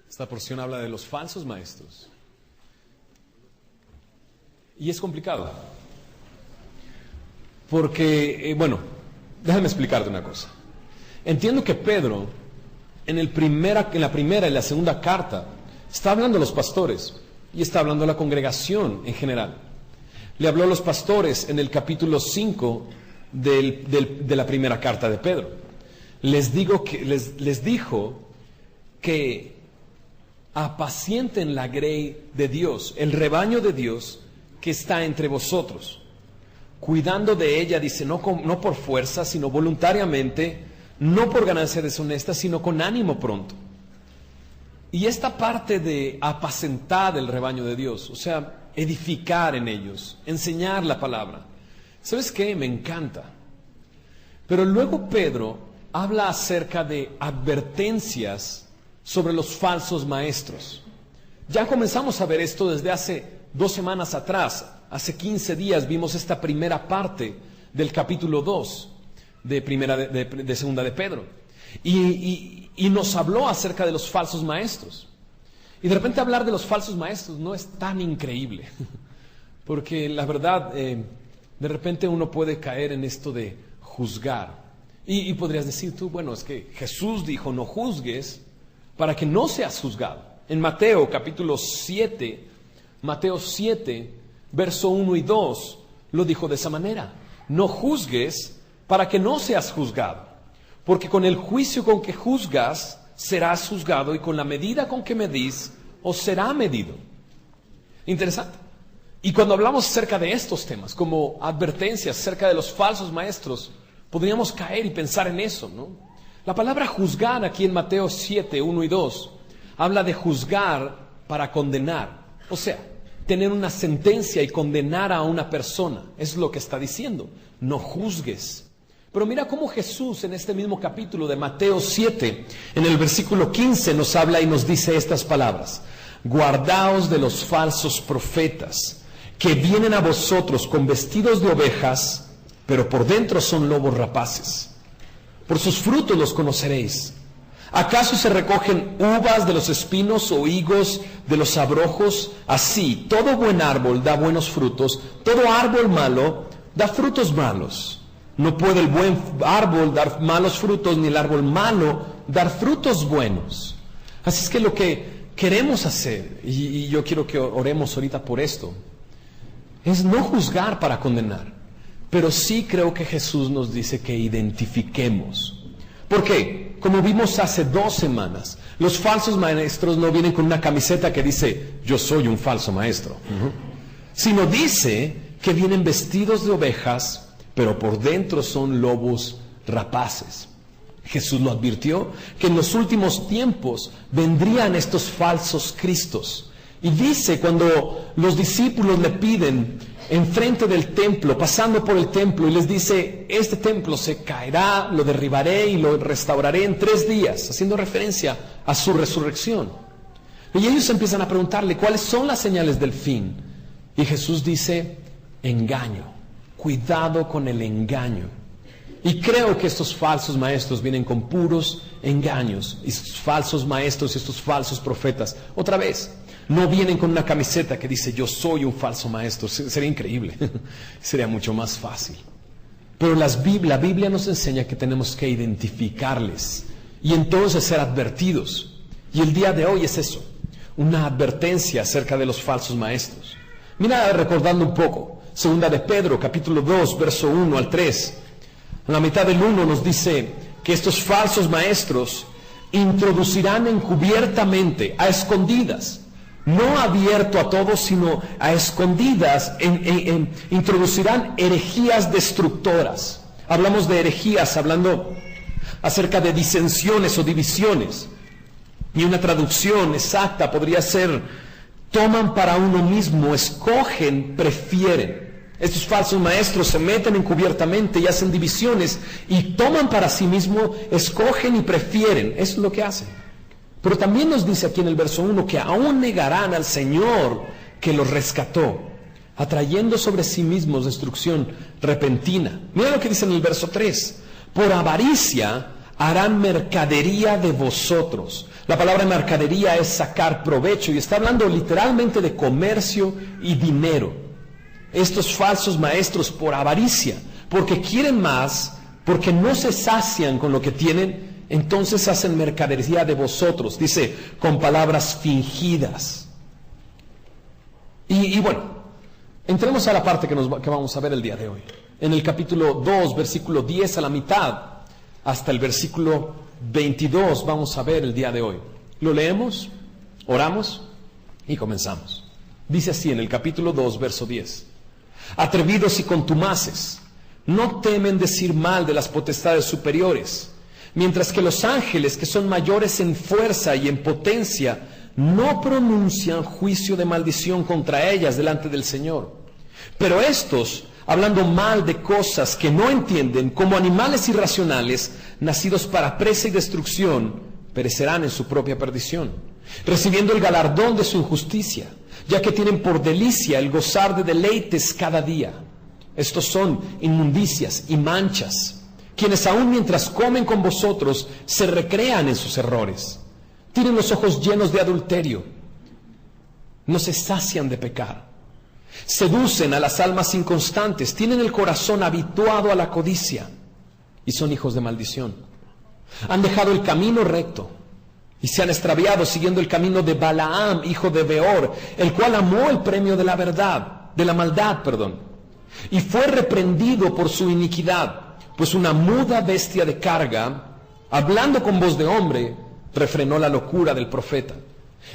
Esta porción habla de los falsos maestros. Y es complicado. Porque, déjame explicarte una cosa. Entiendo que Pedro, en la primera y la segunda carta, está hablando a los pastores y está hablando a la congregación en general. Le habló a los pastores en el capítulo 5 de la primera carta de Pedro. Les dijo que apacienten la grey de Dios, el rebaño de Dios que está entre vosotros, cuidando de ella, dice, no por fuerza, sino voluntariamente, no por ganancia deshonesta, sino con ánimo pronto. Y esta parte de apacentar el rebaño de Dios, o sea, edificar en ellos, enseñar la palabra, ¿sabes qué? Me encanta. Pero luego Pedro habla acerca de advertencias sobre los falsos maestros. Ya comenzamos a ver esto desde hace 2 semanas atrás. Hace 15 días vimos esta primera parte del capítulo 2 de segunda de Pedro. Y nos habló acerca de los falsos maestros. Y de repente hablar de los falsos maestros no es tan increíble. Porque la verdad, de repente uno puede caer en esto de juzgar. Y podrías decir tú, bueno, es que Jesús dijo, no juzgues para que no seas juzgado. En Mateo capítulo 7, Mateo 7, verso 1 y 2, lo dijo de esa manera. No juzgues para que no seas juzgado, porque con el juicio con que juzgas, serás juzgado, y con la medida con que medís, os será medido. Interesante. Y cuando hablamos acerca de estos temas, como advertencias acerca de los falsos maestros, podríamos caer y pensar en eso, ¿no? La palabra juzgar aquí en Mateo 7, 1 y 2, habla de juzgar para condenar. O sea, tener una sentencia y condenar a una persona. Es lo que está diciendo. No juzgues. Pero mira cómo Jesús en este mismo capítulo de Mateo 7, en el versículo 15, nos habla y nos dice estas palabras. Guardaos de los falsos profetas, que vienen a vosotros con vestidos de ovejas, pero por dentro son lobos rapaces. Por sus frutos los conoceréis. ¿Acaso se recogen uvas de los espinos o higos de los abrojos? Así, todo buen árbol da buenos frutos, todo árbol malo da frutos malos. No puede el buen árbol dar malos frutos, ni el árbol malo dar frutos buenos. Así es que lo que queremos hacer, y yo quiero que oremos ahorita por esto, es no juzgar para condenar. Pero sí creo que Jesús nos dice que identifiquemos. ¿Por qué? Como vimos hace 2 semanas, los falsos maestros no vienen con una camiseta que dice, yo soy un falso maestro. Sino dice que vienen vestidos de ovejas, pero por dentro son lobos rapaces. Jesús lo advirtió, que en los últimos tiempos vendrían estos falsos cristos. Y dice, cuando los discípulos le piden enfrente del templo, pasando por el templo, y les dice, este templo se caerá, lo derribaré y lo restauraré en 3 días, haciendo referencia a su resurrección. Y ellos empiezan a preguntarle, ¿cuáles son las señales del fin? Y Jesús dice, engaño, cuidado con el engaño. Y creo que estos falsos maestros vienen con puros engaños, y estos falsos maestros y estos falsos profetas, otra vez, no vienen con una camiseta que dice, yo soy un falso maestro. Sería increíble, sería mucho más fácil. Pero la Biblia nos enseña que tenemos que identificarles y entonces ser advertidos. Y el día de hoy es eso, una advertencia acerca de los falsos maestros. Mira, recordando un poco, segunda de Pedro, capítulo 2, verso 1 al 3. En la mitad del 1 nos dice que estos falsos maestros introducirán encubiertamente, a escondidas, no abierto a todos, sino a escondidas, introducirán herejías destructoras. Hablamos de herejías, hablando acerca de disensiones o divisiones. Y una traducción exacta podría ser, toman para uno mismo, escogen, prefieren. Estos falsos maestros se meten encubiertamente y hacen divisiones y toman para sí mismo, escogen y prefieren. Eso es lo que hacen. Pero también nos dice aquí en el verso 1 que aún negarán al Señor que los rescató, atrayendo sobre sí mismos destrucción repentina. Mira lo que dice en el verso 3. Por avaricia harán mercadería de vosotros. La palabra mercadería es sacar provecho y está hablando literalmente de comercio y dinero. Estos falsos maestros por avaricia, porque quieren más, porque no se sacian con lo que tienen, entonces hacen mercadería de vosotros, dice, con palabras fingidas. Y bueno, entremos a la parte que vamos a ver el día de hoy. En el capítulo 2, versículo 10 a la mitad, hasta el versículo 22 vamos a ver el día de hoy. Lo leemos, oramos y comenzamos. Dice así en el capítulo 2, verso 10. Atrevidos y contumaces, no temen decir mal de las potestades superiores, mientras que los ángeles, que son mayores en fuerza y en potencia, no pronuncian juicio de maldición contra ellas delante del Señor. Pero estos, hablando mal de cosas que no entienden, como animales irracionales, nacidos para presa y destrucción, perecerán en su propia perdición, recibiendo el galardón de su injusticia, ya que tienen por delicia el gozar de deleites cada día. Estos son inmundicias y manchas, quienes aún mientras comen con vosotros se recrean en sus errores. Tienen los ojos llenos de adulterio, no se sacian de pecar. Seducen a las almas inconstantes, tienen el corazón habituado a la codicia y son hijos de maldición. Han dejado el camino recto y se han extraviado siguiendo el camino de Balaam, hijo de Beor, el cual amó el premio de la maldad, y fue reprendido por su iniquidad, pues una muda bestia de carga, hablando con voz de hombre, refrenó la locura del profeta.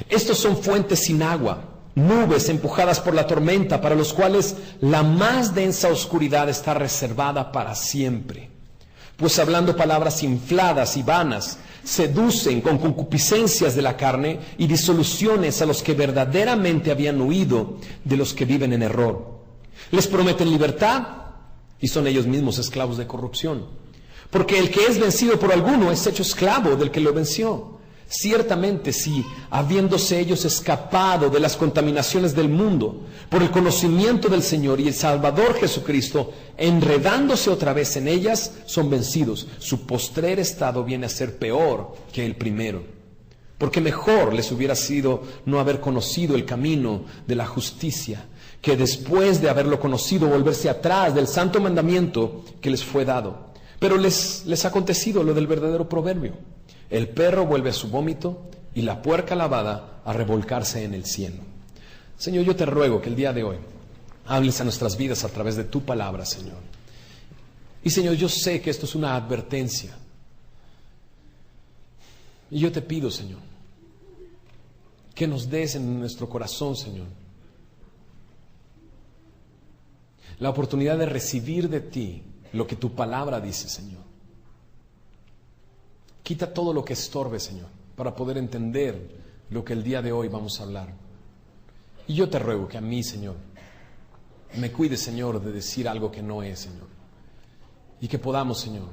Estos son fuentes sin agua, nubes empujadas por la tormenta, para los cuales la más densa oscuridad está reservada para siempre. Pues hablando palabras infladas y vanas, seducen con concupiscencias de la carne y disoluciones a los que verdaderamente habían huido de los que viven en error. Les prometen libertad y son ellos mismos esclavos de corrupción. Porque el que es vencido por alguno es hecho esclavo del que lo venció. Ciertamente sí, habiéndose ellos escapado de las contaminaciones del mundo por el conocimiento del Señor y el Salvador Jesucristo, enredándose otra vez en ellas, son vencidos. Su postrer estado viene a ser peor que el primero. Porque mejor les hubiera sido no haber conocido el camino de la justicia, que después de haberlo conocido volverse atrás del santo mandamiento que les fue dado. Pero les ha acontecido lo del verdadero proverbio: el perro vuelve a su vómito y la puerca lavada a revolcarse en el cieno. Señor, yo te ruego que el día de hoy hables a nuestras vidas a través de tu palabra, Señor. Y Señor, yo sé que esto es una advertencia. Y yo te pido, Señor, que nos des en nuestro corazón, Señor, la oportunidad de recibir de ti lo que tu palabra dice, Señor. Quita todo lo que estorbe, Señor, para poder entender lo que el día de hoy vamos a hablar. Y yo te ruego que a mí, Señor, me cuides, Señor, de decir algo que no es, Señor. Y que podamos, Señor,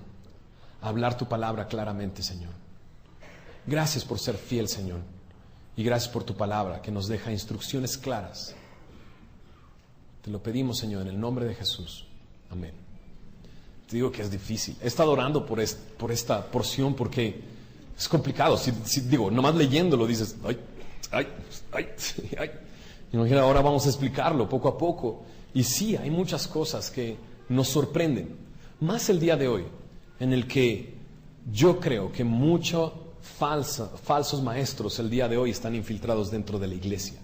hablar tu palabra claramente, Señor. Gracias por ser fiel, Señor. Y gracias por tu palabra que nos deja instrucciones claras. Te lo pedimos, Señor, en el nombre de Jesús. Amén. Te digo que es difícil. He estado orando por esta porción porque es complicado. Si digo, nomás leyéndolo dices, ay. Imagina, ahora vamos a explicarlo poco a poco. Y sí, hay muchas cosas que nos sorprenden. Más el día de hoy, en el que yo creo que muchos falsos maestros el día de hoy están infiltrados dentro de la iglesia.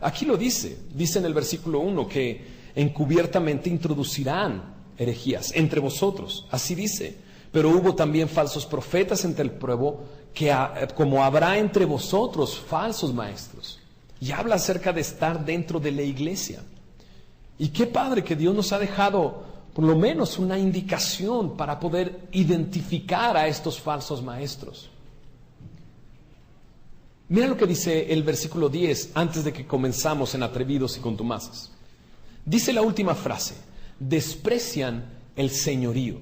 Aquí lo dice en el versículo 1 que encubiertamente introducirán herejías entre vosotros, así dice. Pero hubo también falsos profetas entre el pueblo, que como habrá entre vosotros falsos maestros. Y habla acerca de estar dentro de la iglesia. Y qué padre que Dios nos ha dejado por lo menos una indicación para poder identificar a estos falsos maestros. Mira lo que dice el versículo 10 antes de que comenzamos en atrevidos y contumaces. Dice la última frase: desprecian el señorío.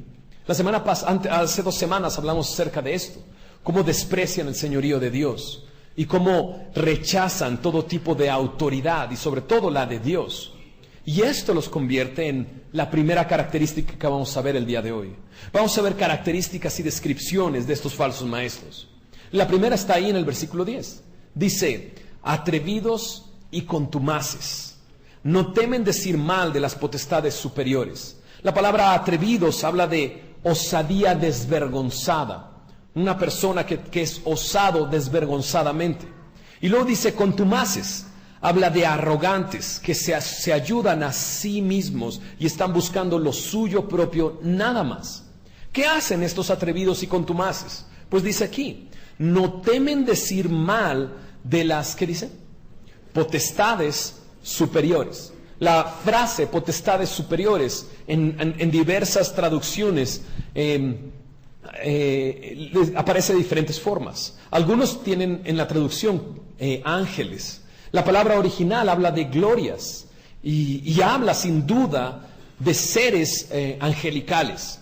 Hace 2 semanas hablamos acerca de esto, cómo desprecian el señorío de Dios y cómo rechazan todo tipo de autoridad y sobre todo la de Dios. Y esto los convierte en la primera característica que vamos a ver el día de hoy. Vamos a ver características y descripciones de estos falsos maestros. La primera está ahí en el versículo 10. Dice, atrevidos y contumaces. No temen decir mal de las potestades superiores. La palabra atrevidos habla de osadía desvergonzada. Una persona que es osado desvergonzadamente. Y luego dice contumaces. Habla de arrogantes que se ayudan a sí mismos y están buscando lo suyo propio nada más. ¿Qué hacen estos atrevidos y contumaces? Pues dice aquí, no temen decir mal de las, ¿qué dice? Potestades superiores. La frase potestades superiores en diversas traducciones aparece de diferentes formas. Algunos tienen en la traducción ángeles. La palabra original habla de glorias y habla sin duda de seres angelicales,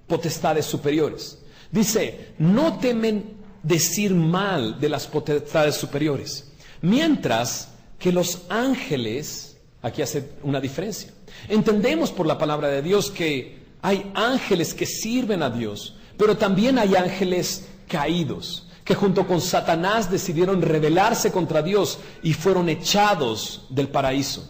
potestades superiores. Dice, no temen decir mal de las potestades superiores, mientras que los ángeles, aquí hace una diferencia. Entendemos por la palabra de Dios que hay ángeles que sirven a Dios, pero también hay ángeles caídos, que junto con Satanás decidieron rebelarse contra Dios y fueron echados del paraíso.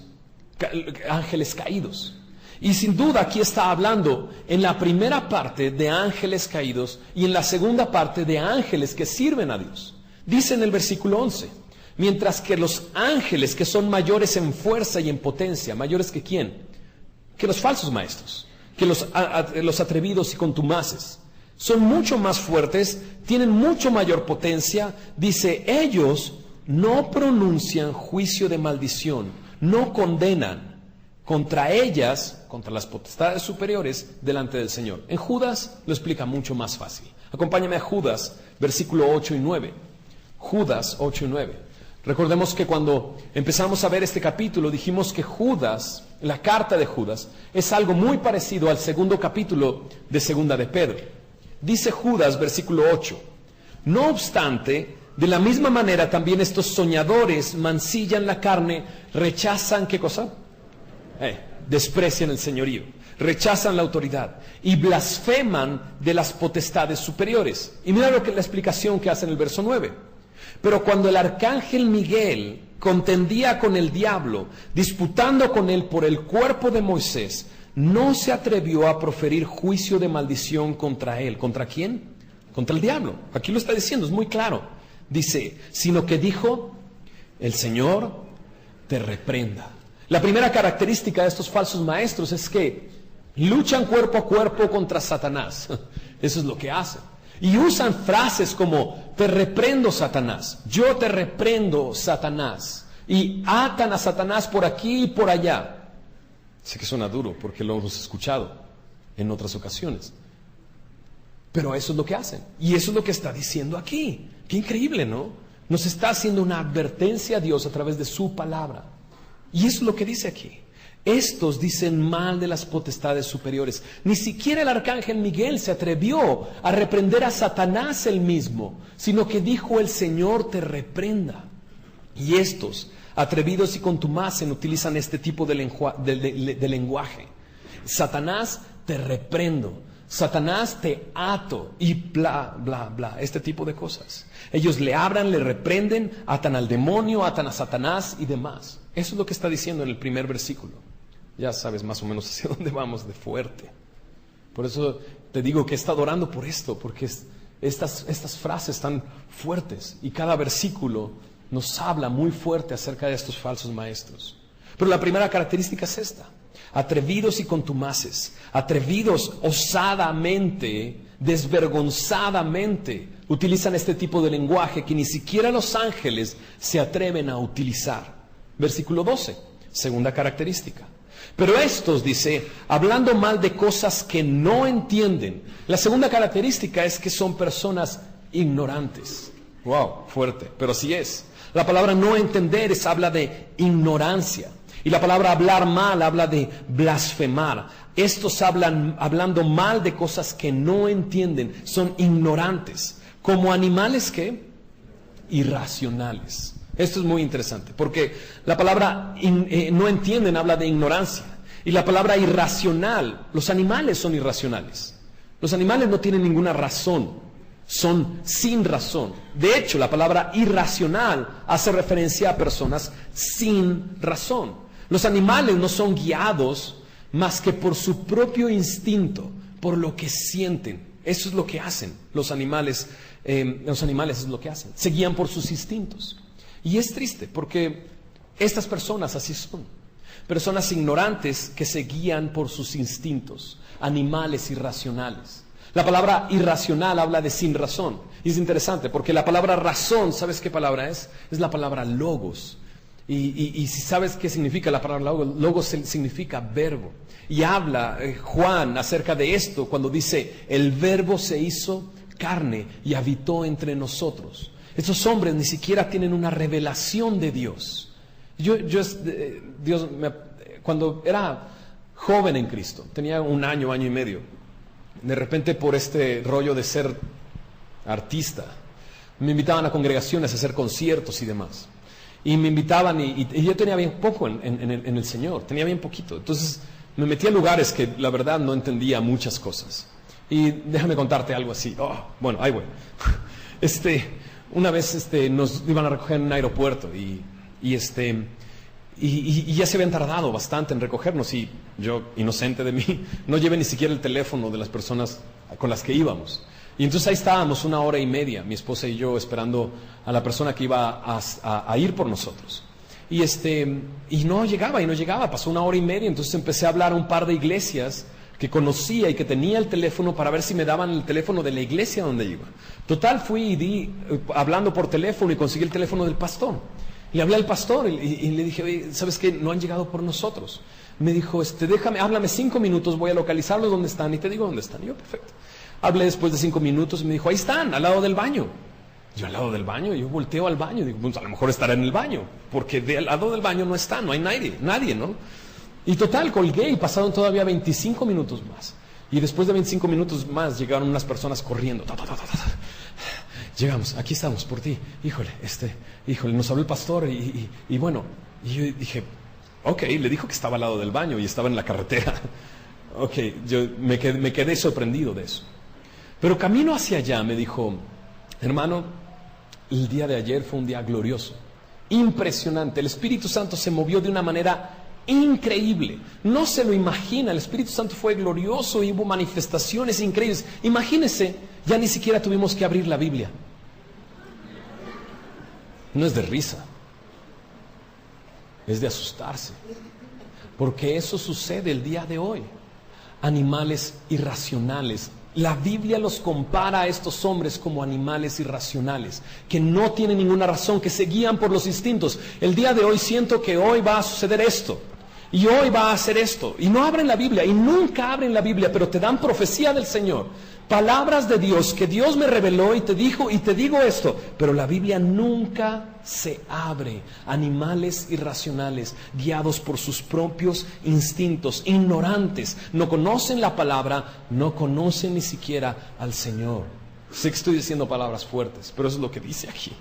Ángeles caídos. Y sin duda aquí está hablando en la primera parte de ángeles caídos y en la segunda parte de ángeles que sirven a Dios. Dice en el versículo 11, mientras que los ángeles que son mayores en fuerza y en potencia, mayores que ¿quién? Que los falsos maestros, que los atrevidos y contumaces. Son mucho más fuertes, tienen mucho mayor potencia. Dice, ellos no pronuncian juicio de maldición, no condenan contra ellas, contra las potestades superiores, delante del Señor. En Judas lo explica mucho más fácil. Acompáñame a Judas, versículo 8 y 9. Judas 8 y 9. Recordemos que cuando empezamos a ver este capítulo dijimos que Judas, la carta de Judas, es algo muy parecido al segundo capítulo de Segunda de Pedro. Dice Judas, versículo 8, no obstante, de la misma manera también estos soñadores mancillan la carne, rechazan, ¿qué cosa? Desprecian el señorío, rechazan la autoridad y blasfeman de las potestades superiores. Y mira lo que la explicación que hace en el verso 9. Pero cuando el arcángel Miguel contendía con el diablo, disputando con él por el cuerpo de Moisés, no se atrevió a proferir juicio de maldición contra él. ¿Contra quién? Contra el diablo. Aquí lo está diciendo, es muy claro. Dice, sino que dijo, el Señor te reprenda. La primera característica de estos falsos maestros es que luchan cuerpo a cuerpo contra Satanás. Eso es lo que hacen. Y usan frases como, te reprendo, Satanás. Yo te reprendo, Satanás. Y atan a Satanás por aquí y por allá. Sé que suena duro porque lo hemos escuchado en otras ocasiones. Pero eso es lo que hacen. Y eso es lo que está diciendo aquí. Qué increíble, ¿no? Nos está haciendo una advertencia a Dios a través de su palabra. Y eso es lo que dice aquí. Estos dicen mal de las potestades superiores. Ni siquiera el arcángel Miguel se atrevió a reprender a Satanás él mismo, sino que dijo, el Señor te reprenda. Y estos atrevidos y contumaces utilizan este tipo de lenguaje. Satanás te reprendo, Satanás te ato y bla, bla, bla, este tipo de cosas. Ellos le hablan, le reprenden, atan al demonio, atan a Satanás y demás. Eso es lo que está diciendo en el primer versículo. Ya sabes más o menos hacia dónde vamos de fuerte. Por eso te digo que he estado orando por esto, porque estas frases están fuertes y cada versículo nos habla muy fuerte acerca de estos falsos maestros. Pero la primera característica es esta. Atrevidos y contumaces, atrevidos osadamente, desvergonzadamente, utilizan este tipo de lenguaje que ni siquiera los ángeles se atreven a utilizar. Versículo 12, segunda característica. Pero estos, dice, hablando mal de cosas que no entienden. La segunda característica es que son personas ignorantes. Wow, fuerte, pero sí es. La palabra no entender habla de ignorancia. Y la palabra hablar mal habla de blasfemar. Estos hablan hablando mal de cosas que no entienden. Son ignorantes. Como animales que irracionales. Esto es muy interesante, porque la palabra no entienden habla de ignorancia. Y la palabra irracional, los animales son irracionales. Los animales no tienen ninguna razón, son sin razón. De hecho, la palabra irracional hace referencia a personas sin razón. Los animales no son guiados más que por su propio instinto, por lo que sienten. Eso es lo que hacen los animales. Los animales es lo que hacen, se guían por sus instintos. Y es triste porque estas personas así son, personas ignorantes que se guían por sus instintos, animales irracionales. La palabra irracional habla de sin razón, y es interesante porque la palabra razón, ¿sabes qué palabra es? Es la palabra logos. Y si sabes qué significa la palabra logos significa verbo. Y habla Juan acerca de esto cuando dice, el verbo se hizo carne y habitó entre nosotros. Estos hombres ni siquiera tienen una revelación de Dios. Cuando era joven en Cristo, tenía un año y medio, de repente por este rollo de ser artista, me invitaban a congregaciones a hacer conciertos y demás. Y me invitaban y yo tenía bien poco en el Señor, tenía bien poquito. Entonces me metí a lugares que la verdad no entendía muchas cosas. Y déjame contarte algo así. Bueno, ahí voy. Una vez nos iban a recoger en un aeropuerto y ya se habían tardado bastante en recogernos y yo, inocente de mí, no llevé ni siquiera el teléfono de las personas con las que íbamos. Y entonces ahí estábamos 1 hora y media, mi esposa y yo, esperando a la persona que iba a ir por nosotros. Y no llegaba, pasó 1 hora y media, entonces empecé a hablar a un par de iglesias que conocía y que tenía el teléfono para ver si me daban el teléfono de la iglesia donde iba. Total, fui y di, hablando por teléfono, y conseguí el teléfono del pastor. Le hablé al pastor y le dije, oye, ¿sabes qué? No han llegado por nosotros. Me dijo, háblame 5 minutos, voy a localizarlos donde están y te digo dónde están. Y yo, perfecto. Hablé después de 5 minutos y me dijo, ahí están, al lado del baño. Yo, al lado del baño, yo volteo al baño y digo, pues a lo mejor estará en el baño, porque al lado del baño no está, no hay nadie, ¿no? Y total, colgué y pasaron todavía 25 minutos más. Y después de 25 minutos más llegaron unas personas corriendo. Llegamos, aquí estamos por ti. Híjole, nos habló el pastor y bueno, y yo dije, ok, le dijo que estaba al lado del baño y estaba en la carretera. Ok, yo me quedé sorprendido de eso. Pero camino hacia allá me dijo, hermano, el día de ayer fue un día glorioso, impresionante. El Espíritu Santo se movió de una manera increíble. No se lo imagina, el Espíritu Santo fue glorioso y hubo manifestaciones increíbles. Imagínese, ya ni siquiera tuvimos que abrir la Biblia. No es de risa, es de asustarse, porque eso sucede el día de hoy. Animales irracionales. La Biblia los compara a estos hombres como animales irracionales, que no tienen ninguna razón, que se guían por los instintos. El día de hoy siento que hoy va a suceder esto, y hoy va a hacer esto, y no abren la Biblia, y nunca abren la Biblia, pero te dan profecía del Señor, palabras de Dios, que Dios me reveló y te dijo, y te digo esto, pero la Biblia nunca se abre. Animales irracionales, guiados por sus propios instintos, ignorantes, no conocen la palabra, no conocen ni siquiera al Señor. Sé que estoy diciendo palabras fuertes, pero eso es lo que dice aquí.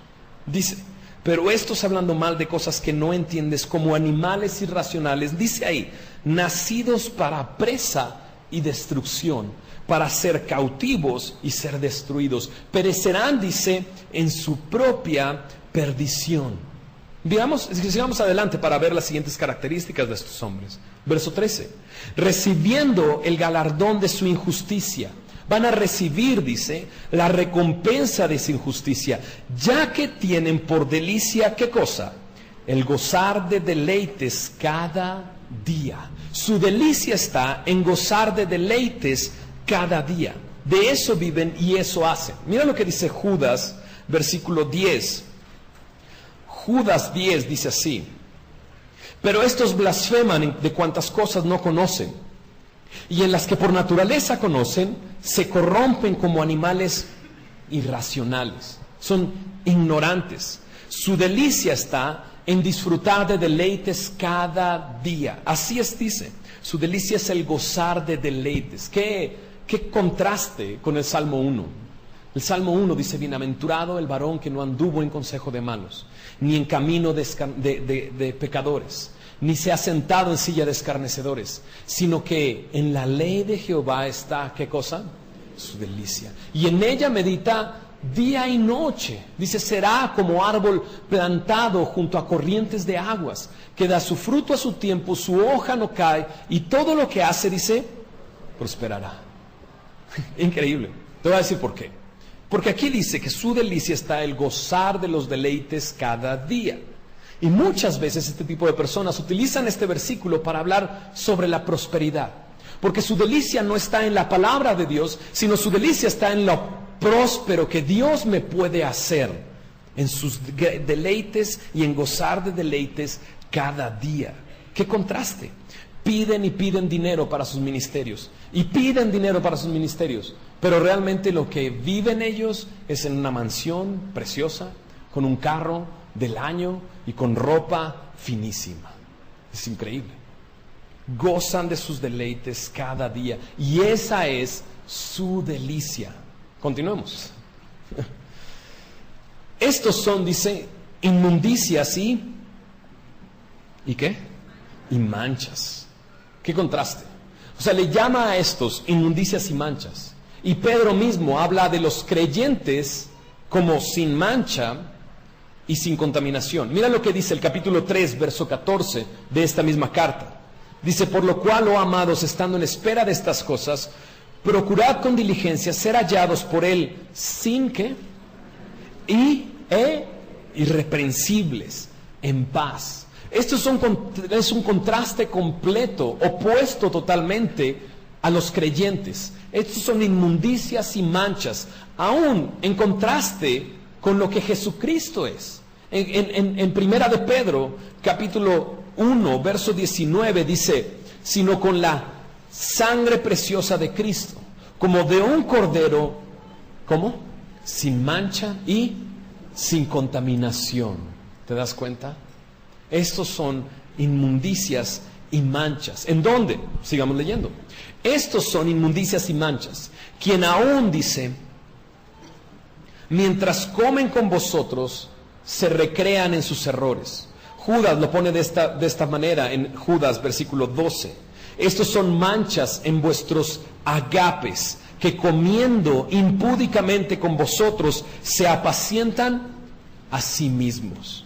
Dice, pero estos hablando mal de cosas que no entiendes, como animales irracionales, dice ahí, nacidos para presa y destrucción, para ser cautivos y ser destruidos, perecerán, dice, en su propia perdición. Sigamos adelante para ver las siguientes características de estos hombres. Verso 13, recibiendo el galardón de su injusticia. Van a recibir, dice, la recompensa de su injusticia, ya que tienen por delicia, ¿qué cosa? El gozar de deleites cada día. Su delicia está en gozar de deleites cada día. De eso viven y eso hacen. Mira lo que dice Judas, versículo 10. Judas 10 dice así, pero estos blasfeman de cuantas cosas no conocen, y en las que por naturaleza conocen, se corrompen como animales irracionales. Son ignorantes. Su delicia está en disfrutar de deleites cada día. Así es, dice, su delicia es el gozar de deleites. ¿Qué contraste con el Salmo 1? El Salmo 1 dice: bienaventurado el varón que no anduvo en consejo de malos, ni en camino de pecadores, ni se ha sentado en silla de escarnecedores, sino que en la ley de Jehová está, ¿qué cosa? Su delicia. Y en ella medita día y noche. Dice: será como árbol plantado junto a corrientes de aguas, que da su fruto a su tiempo, su hoja no cae, y todo lo que hace, dice, prosperará. Increíble. Te voy a decir por qué. Porque aquí dice que su delicia está el gozar de los deleites cada día. Y muchas veces este tipo de personas utilizan este versículo para hablar sobre la prosperidad. Porque su delicia no está en la palabra de Dios, sino su delicia está en lo próspero que Dios me puede hacer, en sus deleites y en gozar de deleites cada día. ¡Qué contraste! Piden y piden dinero para sus ministerios, y piden dinero para sus ministerios, pero realmente lo que viven ellos es en una mansión preciosa, con un carro del año y con ropa finísima. Es increíble. Gozan de sus deleites cada día, y esa es su delicia. Continuemos. Estos son, dice, inmundicias ¿y qué? Y manchas. ¿Qué contraste? O sea, le llama a estos inmundicias y manchas. Y Pedro mismo habla de los creyentes como sin mancha y sin contaminación. Mira lo que dice el capítulo 3, verso 14 de esta misma carta. Dice: por lo cual, oh amados, estando en espera de estas cosas, procurad con diligencia ser hallados por Él sin que irreprensibles, en paz. Esto es un contraste completo, opuesto totalmente a los creyentes. Estos son inmundicias y manchas, aún en contraste con lo que Jesucristo es. En Primera de Pedro, capítulo 1, verso 19, dice: sino con la sangre preciosa de Cristo, como de un cordero, ¿cómo? Sin mancha y sin contaminación. ¿Te das cuenta? Estos son inmundicias y manchas. ¿En dónde? Sigamos leyendo. Estos son inmundicias y manchas, quien aún, dice, mientras comen con vosotros, se recrean en sus errores. Judas lo pone de esta manera en Judas, versículo 12. Estos son manchas en vuestros agapes, que comiendo impúdicamente con vosotros, se apacientan a sí mismos.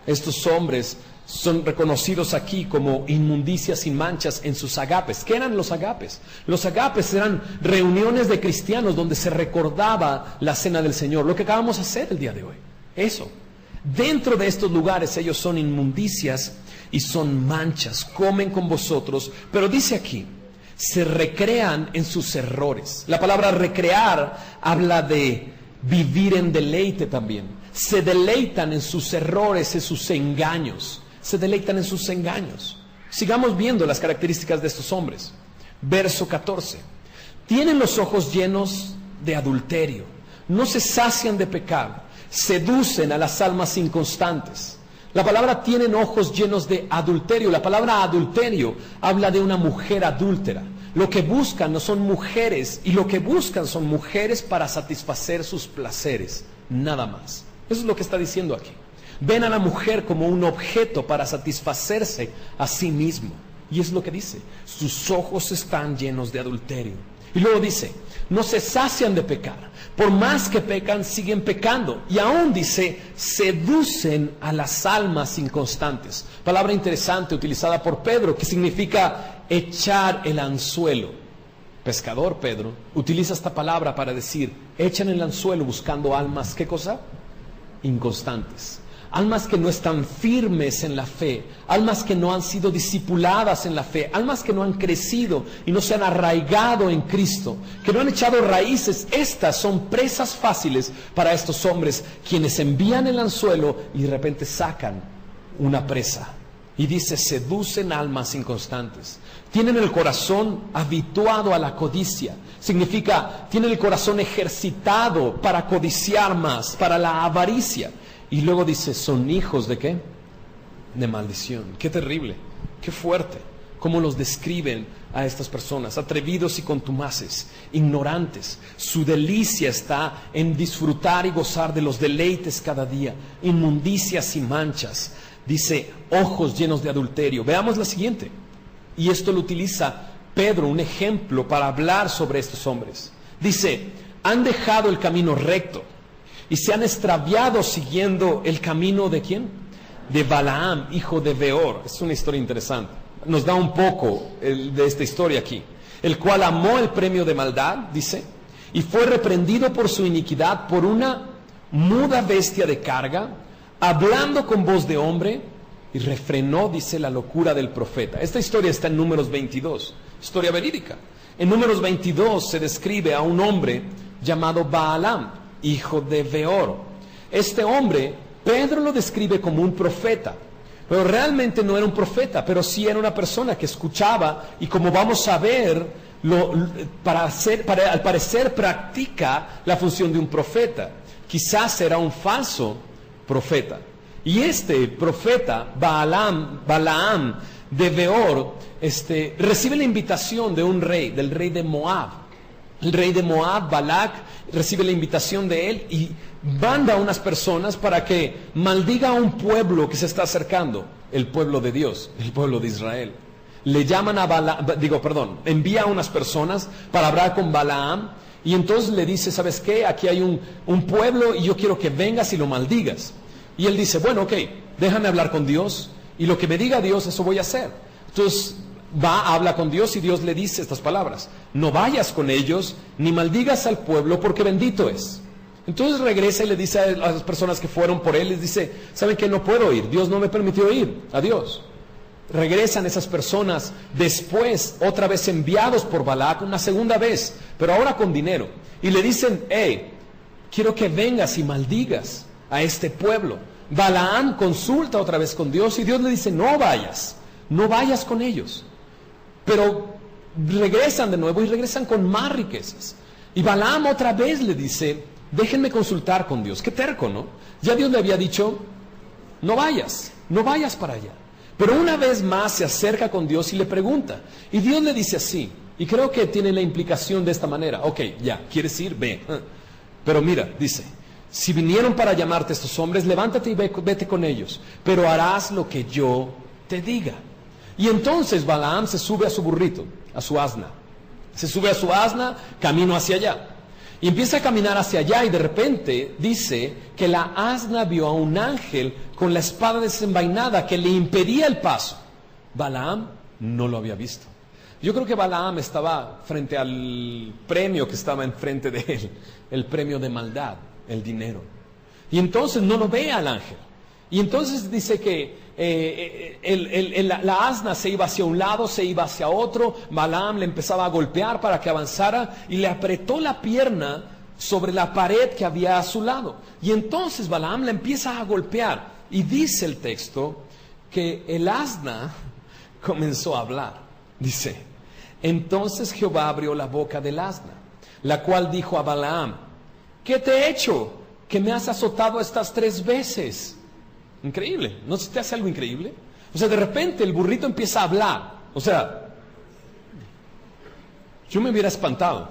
Estos hombres son reconocidos aquí como inmundicias y manchas en sus agapes. ¿Qué eran los agapes? Los agapes eran reuniones de cristianos donde se recordaba la cena del Señor, lo que acabamos de hacer el día de hoy. Eso. Dentro de estos lugares ellos son inmundicias y son manchas, comen con vosotros, pero dice aquí, se recrean en sus errores. La palabra recrear habla de vivir en deleite también. Se deleitan en sus errores, en sus engaños. Se deleitan en sus engaños. Sigamos viendo las características de estos hombres. Verso 14. Tienen los ojos llenos de adulterio, no se sacian de pecado, seducen a las almas inconstantes. La palabra tienen ojos llenos de adulterio. La palabra adulterio habla de una mujer adúltera. Lo que buscan no son mujeres, y lo que buscan son mujeres para satisfacer sus placeres, nada más. Eso es lo que está diciendo aquí. Ven a la mujer como un objeto para satisfacerse a sí mismo. Y es lo que dice: sus ojos están llenos de adulterio. Y luego dice: no se sacian de pecar. Por más que pecan, siguen pecando. Y aún dice: seducen a las almas inconstantes. Palabra interesante utilizada por Pedro, que significa echar el anzuelo. Pescador Pedro utiliza esta palabra para decir: echan el anzuelo buscando almas, ¿qué cosa? Inconstantes. Almas que no están firmes en la fe, almas que no han sido discipuladas en la fe, almas que no han crecido y no se han arraigado en Cristo, que no han echado raíces. Estas son presas fáciles para estos hombres, quienes envían el anzuelo y de repente sacan una presa. Y dice: seducen almas inconstantes. Tienen el corazón habituado a la codicia. Significa, tienen el corazón ejercitado para codiciar más, para la avaricia. Y luego dice: son hijos de ¿qué? De maldición. Qué terrible, qué fuerte. cómo los describen a estas personas: atrevidos y contumaces, ignorantes. Su delicia está en disfrutar y gozar de los deleites cada día, inmundicias y manchas. Dice, ojos llenos de adulterio. Veamos la siguiente. Y esto lo utiliza Pedro, un ejemplo para hablar sobre estos hombres. Dice, han dejado el camino recto y se han extraviado siguiendo el camino ¿de quién? De Balaam, hijo de Beor. Es una historia interesante. Nos da un poco de esta historia aquí. El cual amó el premio de maldad, dice, y fue reprendido por su iniquidad por una muda bestia de carga, hablando con voz de hombre, y refrenó, dice, la locura del profeta. Esta historia está en Números 22, historia verídica. En Números 22 se describe a un hombre llamado Balaam, hijo de Beor. Este hombre, Pedro lo describe como un profeta, pero realmente no era un profeta, pero sí era una persona que escuchaba, y como vamos a ver, al parecer practica la función de un profeta. Quizás era un falso profeta. Y este profeta, Balaam de Beor, recibe la invitación de un rey, del rey de Moab. El rey de Moab, Balac, recibe la invitación de él y manda a unas personas para que maldiga a un pueblo que se está acercando, el pueblo de Dios, el pueblo de Israel. Le llaman envía a unas personas para hablar con Balaam, y entonces le dice, ¿sabes qué? Aquí hay un pueblo y yo quiero que vengas y lo maldigas. Y él dice, bueno, ok, déjame hablar con Dios, y lo que me diga Dios, eso voy a hacer. Entonces habla con Dios, y Dios le dice estas palabras: no vayas con ellos, ni maldigas al pueblo, porque bendito es. Entonces regresa y le dice a las personas que fueron por él, les dice, ¿saben qué? No puedo ir, Dios no me permitió ir, adiós. Regresan esas personas después, otra vez enviados por Balac, una segunda vez, pero ahora con dinero, y le dicen, hey, quiero que vengas y maldigas a este pueblo. Balaam consulta otra vez con Dios, y Dios le dice, no vayas con ellos. Pero regresan de nuevo, y regresan con más riquezas. Y Balaam otra vez le dice, déjenme consultar con Dios. Qué terco, ¿no? Ya Dios le había dicho, no vayas para allá. Pero una vez más se acerca con Dios y le pregunta, y Dios le dice así, y creo que tiene la implicación de esta manera: ok, ya, ¿quieres ir? Ve. Pero mira, dice, si vinieron para llamarte estos hombres, levántate y vete con ellos, pero harás lo que yo te diga. Y entonces Balaam se sube a su burrito, a su asna. Se sube a su asna, camino hacia allá. Y empieza a caminar hacia allá, y de repente dice que la asna vio a un ángel con la espada desenvainada que le impedía el paso. Balaam no lo había visto. Yo creo que Balaam estaba frente al premio que estaba enfrente de él, el premio de maldad, el dinero. Y entonces no lo ve al ángel. Y entonces dice que la asna se iba hacia un lado, se iba hacia otro. Balaam le empezaba a golpear para que avanzara, y le apretó la pierna sobre la pared que había a su lado. Y entonces Balaam le empieza a golpear, y dice el texto que el asna comenzó a hablar. Dice, entonces Jehová abrió la boca del asna, la cual dijo a Balaam, ¿qué te he hecho que me has azotado estas 3 veces? Increíble, ¿no se te hace algo increíble? O sea, de repente el burrito empieza a hablar. O sea, yo me hubiera espantado.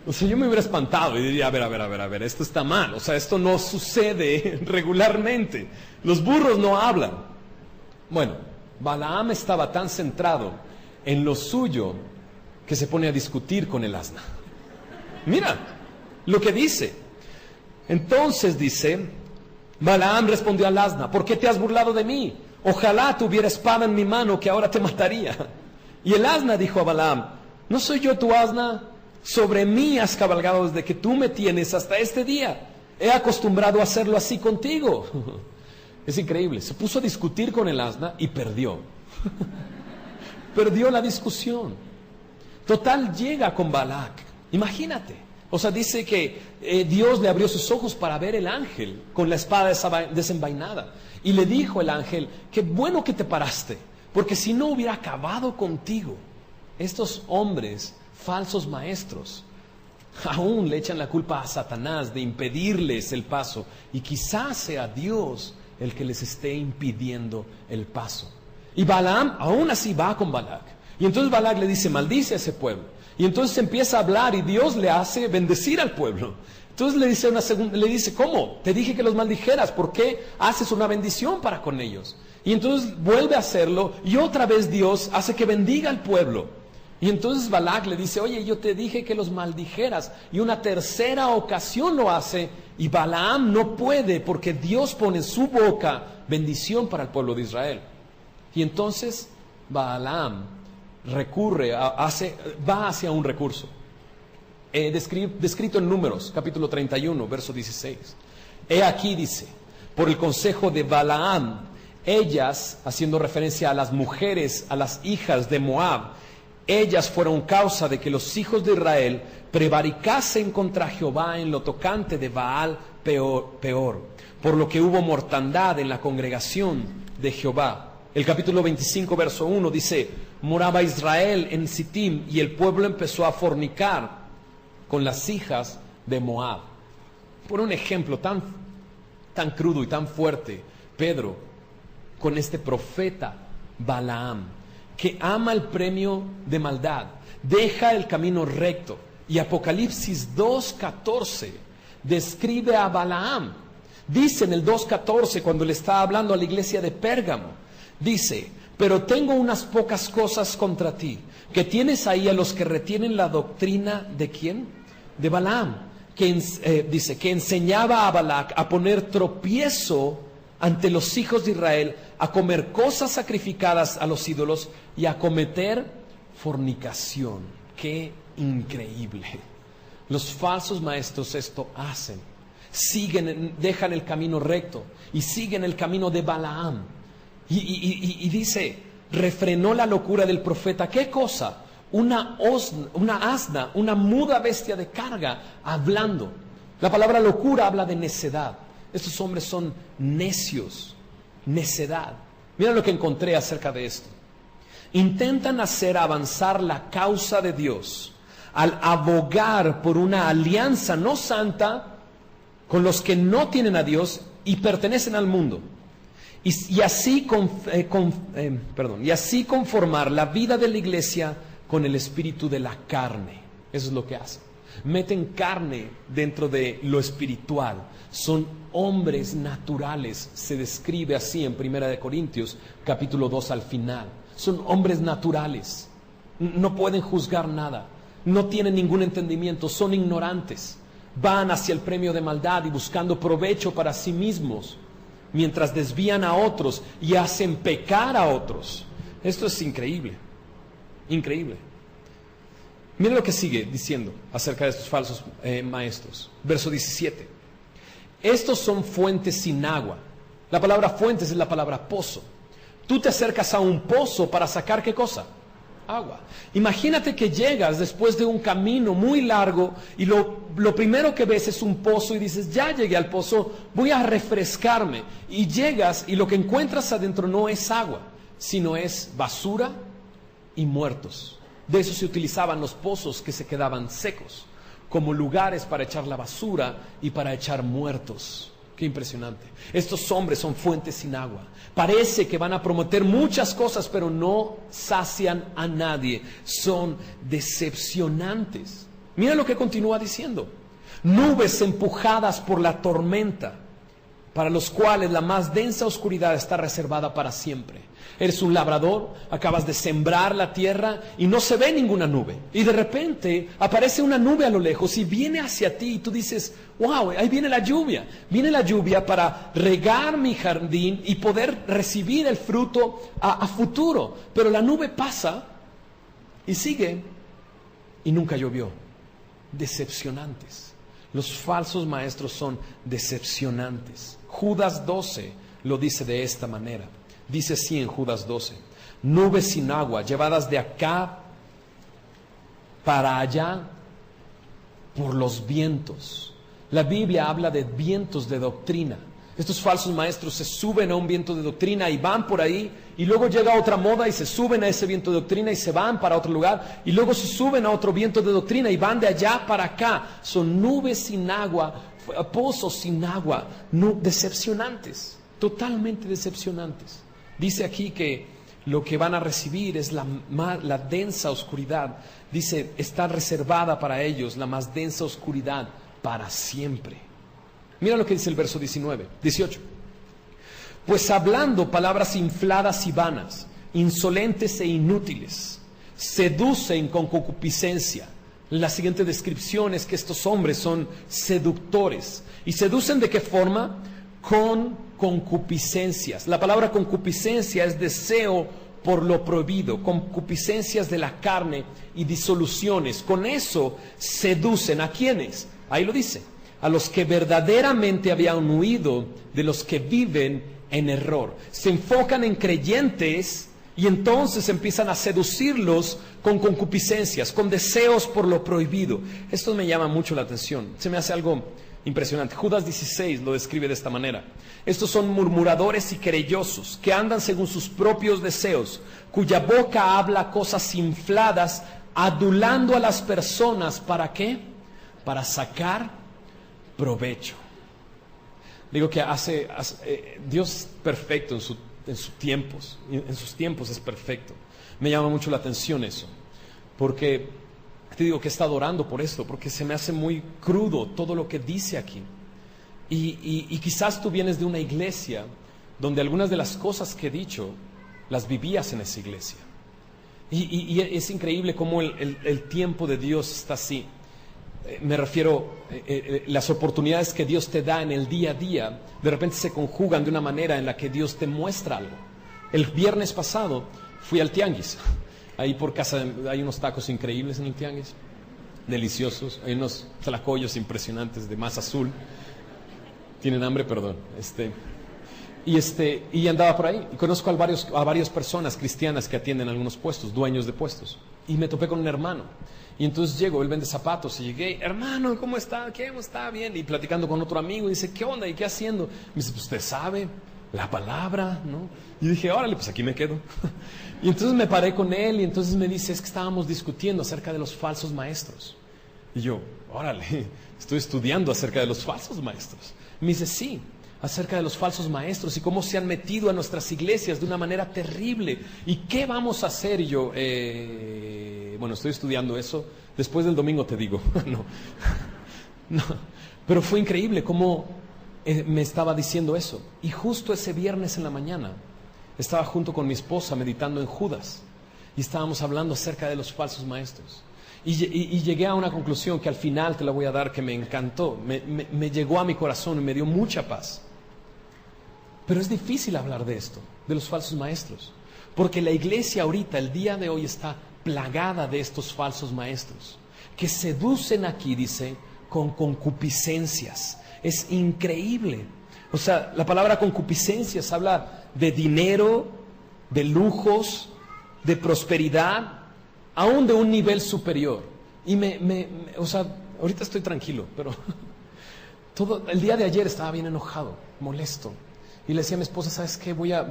O sea, yo me hubiera espantado y diría, a ver, esto está mal. O sea, esto no sucede regularmente. Los burros no hablan. Bueno, Balaam estaba tan centrado en lo suyo que se pone a discutir con el asna. Mira lo que dice. Entonces dice, Balaam respondió al asna, ¿por qué te has burlado de mí? Ojalá tuviera espada en mi mano, que ahora te mataría. Y el asna dijo a Balaam, ¿no soy yo tu asna? Sobre mí has cabalgado desde que tú me tienes hasta este día. He acostumbrado a hacerlo así contigo. Es increíble, se puso a discutir con el asna y perdió. Perdió la discusión. Total, llega con Balac. Imagínate. O sea, dice que Dios le abrió sus ojos para ver el ángel con la espada desenvainada. Y le dijo el ángel, qué bueno que te paraste, porque si no hubiera acabado contigo. Estos hombres, falsos maestros, aún le echan la culpa a Satanás de impedirles el paso. Y quizás sea Dios el que les esté impidiendo el paso. Y Balaam aún así va con Balac. Y entonces Balac le dice, maldice a ese pueblo. Y entonces empieza a hablar y Dios le hace bendecir al pueblo. Entonces le dice, ¿cómo? Te dije que los maldijeras, ¿por qué haces una bendición para con ellos? Y entonces vuelve a hacerlo y otra vez Dios hace que bendiga al pueblo. Y entonces Balac le dice, oye, yo te dije que los maldijeras. Y una tercera ocasión lo hace y Balaam no puede porque Dios pone en su boca bendición para el pueblo de Israel. Y entonces Balaam va hacia un recurso. Descrito en Números, capítulo 31, verso 16. He aquí, dice, por el consejo de Balaam, ellas, haciendo referencia a las mujeres, a las hijas de Moab, ellas fueron causa de que los hijos de Israel prevaricasen contra Jehová en lo tocante de Baal peor, por lo que hubo mortandad en la congregación de Jehová. El capítulo 25, verso 1 dice, moraba Israel en Sittim y el pueblo empezó a fornicar con las hijas de Moab. Por un ejemplo tan crudo y tan fuerte, Pedro, con este profeta Balaam, que ama el premio de maldad, deja el camino recto. Y Apocalipsis 2:14 describe a Balaam. Dice en el 2:14, cuando le está hablando a la iglesia de Pérgamo, dice, pero tengo unas pocas cosas contra ti, que tienes ahí a los que retienen la doctrina de ¿quién? De Balaam, dice, que enseñaba a Balac a poner tropiezo ante los hijos de Israel, a comer cosas sacrificadas a los ídolos y a cometer fornicación. ¡Qué increíble! Los falsos maestros esto hacen. Dejan el camino recto y siguen el camino de Balaam. Y dice, refrenó la locura del profeta. ¿Qué cosa? Una asna, una muda bestia de carga, hablando. La palabra locura habla de necedad. Estos hombres son necios, necedad. Mira lo que encontré acerca de esto. Intentan hacer avanzar la causa de Dios al abogar por una alianza no santa con los que no tienen a Dios y pertenecen al mundo. Y así conformar la vida de la iglesia con el espíritu de la carne. Eso es lo que hacen. Meten carne dentro de lo espiritual. Son hombres naturales. Se describe así en 1 Corintios capítulo 2 al final. Son hombres naturales. No pueden juzgar nada. No tienen ningún entendimiento. Son ignorantes. Van hacia el premio de maldad y buscando provecho para sí mismos, mientras desvían a otros y hacen pecar a otros. Esto es increíble. Increíble. Miren lo que sigue diciendo acerca de estos falsos maestros. Verso 17. Estos son fuentes sin agua. La palabra fuentes es la palabra pozo. Tú te acercas a un pozo para sacar ¿qué cosa? Agua. Imagínate que llegas después de un camino muy largo y lo primero que ves es un pozo y dices, ya llegué al pozo, voy a refrescarme. Y llegas y lo que encuentras adentro no es agua, sino es basura y muertos. De eso se utilizaban los pozos que se quedaban secos, como lugares para echar la basura y para echar muertos. Qué impresionante. Estos hombres son fuentes sin agua. Parece que van a prometer muchas cosas, pero no sacian a nadie. Son decepcionantes. Mira lo que continúa diciendo. Nubes empujadas por la tormenta, para los cuales la más densa oscuridad está reservada para siempre. Eres un labrador, acabas de sembrar la tierra y no se ve ninguna nube. Y de repente aparece una nube a lo lejos y viene hacia ti y tú dices, wow, ahí viene la lluvia. Viene la lluvia para regar mi jardín y poder recibir el fruto a futuro. Pero la nube pasa y sigue y nunca llovió. Decepcionantes. Los falsos maestros son decepcionantes. Judas 12 lo dice de esta manera. Dice así en Judas 12, nubes sin agua, llevadas de acá para allá por los vientos. La Biblia habla de vientos de doctrina. Estos falsos maestros se suben a un viento de doctrina y van por ahí, y luego llega otra moda y se suben a ese viento de doctrina y se van para otro lugar, y luego se suben a otro viento de doctrina y van de allá para acá. Son nubes sin agua, pozos sin agua, decepcionantes, totalmente decepcionantes. Dice aquí que lo que van a recibir es la densa oscuridad. Dice, está reservada para ellos la más densa oscuridad para siempre. Mira lo que dice el verso 18. Pues hablando palabras infladas y vanas, insolentes e inútiles, seducen con concupiscencia. La siguiente descripción es que estos hombres son seductores. ¿Y seducen de qué forma? Con concupiscencias. La palabra concupiscencia es deseo por lo prohibido, concupiscencias de la carne y disoluciones. Con eso seducen ¿a quiénes? Ahí lo dice, a los que verdaderamente habían huido de los que viven en error. Se enfocan en creyentes y entonces empiezan a seducirlos con concupiscencias, con deseos por lo prohibido. Esto me llama mucho la atención, se me hace algo impresionante. Judas 16 lo describe de esta manera. Estos son murmuradores y querellosos, que andan según sus propios deseos, cuya boca habla cosas infladas, adulando a las personas. ¿Para qué? Para sacar provecho. Digo que Dios es perfecto en sus tiempos es perfecto. Me llama mucho la atención eso, porque te digo que he estado orando por esto, porque se me hace muy crudo todo lo que dice aquí. Y quizás tú vienes de una iglesia donde algunas de las cosas que he dicho las vivías en esa iglesia. Y es increíble cómo el tiempo de Dios está así. Me refiero, las oportunidades que Dios te da en el día a día, de repente se conjugan de una manera en la que Dios te muestra algo. El viernes pasado fui al tianguis. Ahí por casa hay unos tacos increíbles en el tianguis, deliciosos. Hay unos tlacoyos impresionantes de masa azul. ¿Tienen hambre? Perdón. Y andaba por ahí y conozco a varias personas cristianas que atienden algunos puestos, dueños de puestos. Y me topé con un hermano. Y entonces llego, él vende zapatos, y llegué, hermano, ¿cómo está? ¿Qué? ¿Está bien? Y platicando con otro amigo, y dice, ¿qué onda? ¿Y qué haciendo? Me dice, pues usted sabe, la palabra, ¿no? Y dije, órale, pues aquí me quedo. Y entonces me paré con él, y entonces me dice, es que estábamos discutiendo acerca de los falsos maestros. Y yo, órale, estoy estudiando acerca de los falsos maestros. Me dice, sí, acerca de los falsos maestros y cómo se han metido a nuestras iglesias de una manera terrible. ¿Y qué vamos a hacer? Y yo, bueno, estoy estudiando eso, después del domingo te digo. No, pero fue increíble cómo me estaba diciendo eso. Y justo ese viernes en la mañana estaba junto con mi esposa meditando en Judas y estábamos hablando acerca de los falsos maestros. Y llegué a una conclusión que al final te la voy a dar, que me encantó, me llegó a mi corazón y me dio mucha paz. Pero es difícil hablar de esto, de los falsos maestros, porque la iglesia ahorita, el día de hoy, está plagada de estos falsos maestros que seducen aquí, dice, con concupiscencias. Es increíble. O sea, la palabra concupiscencias habla de dinero, de lujos, de prosperidad, aún de un nivel superior. Y o sea, ahorita estoy tranquilo, pero el día de ayer estaba bien enojado, molesto. Y le decía a mi esposa, ¿sabes qué? Voy a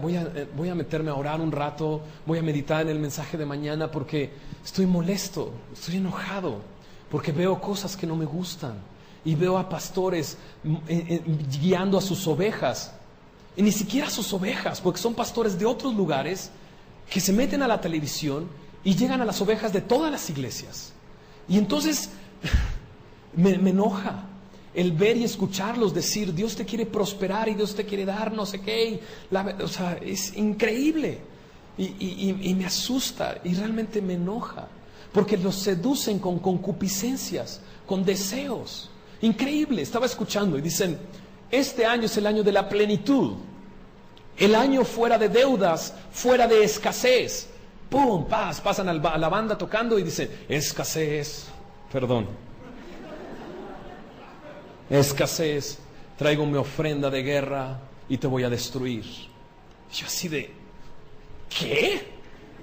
meterme a orar un rato, voy a meditar en el mensaje de mañana porque estoy molesto, estoy enojado, porque veo cosas que no me gustan. Y veo a pastores guiando a sus ovejas, y ni siquiera a sus ovejas, porque son pastores de otros lugares que se meten a la televisión y llegan a las ovejas de todas las iglesias. Y entonces me enoja el ver y escucharlos decir, Dios te quiere prosperar y Dios te quiere dar no sé qué. O sea, es increíble. Y me asusta y realmente me enoja, porque los seducen con concupiscencias, con deseos. Increíble. Estaba escuchando y dicen, este año es el año de la plenitud, el año fuera de deudas, fuera de escasez. ¡Pum! Pasan a la banda tocando y dicen, escasez, perdón, escasez, traigo mi ofrenda de guerra y te voy a destruir. Yo así de, ¿qué?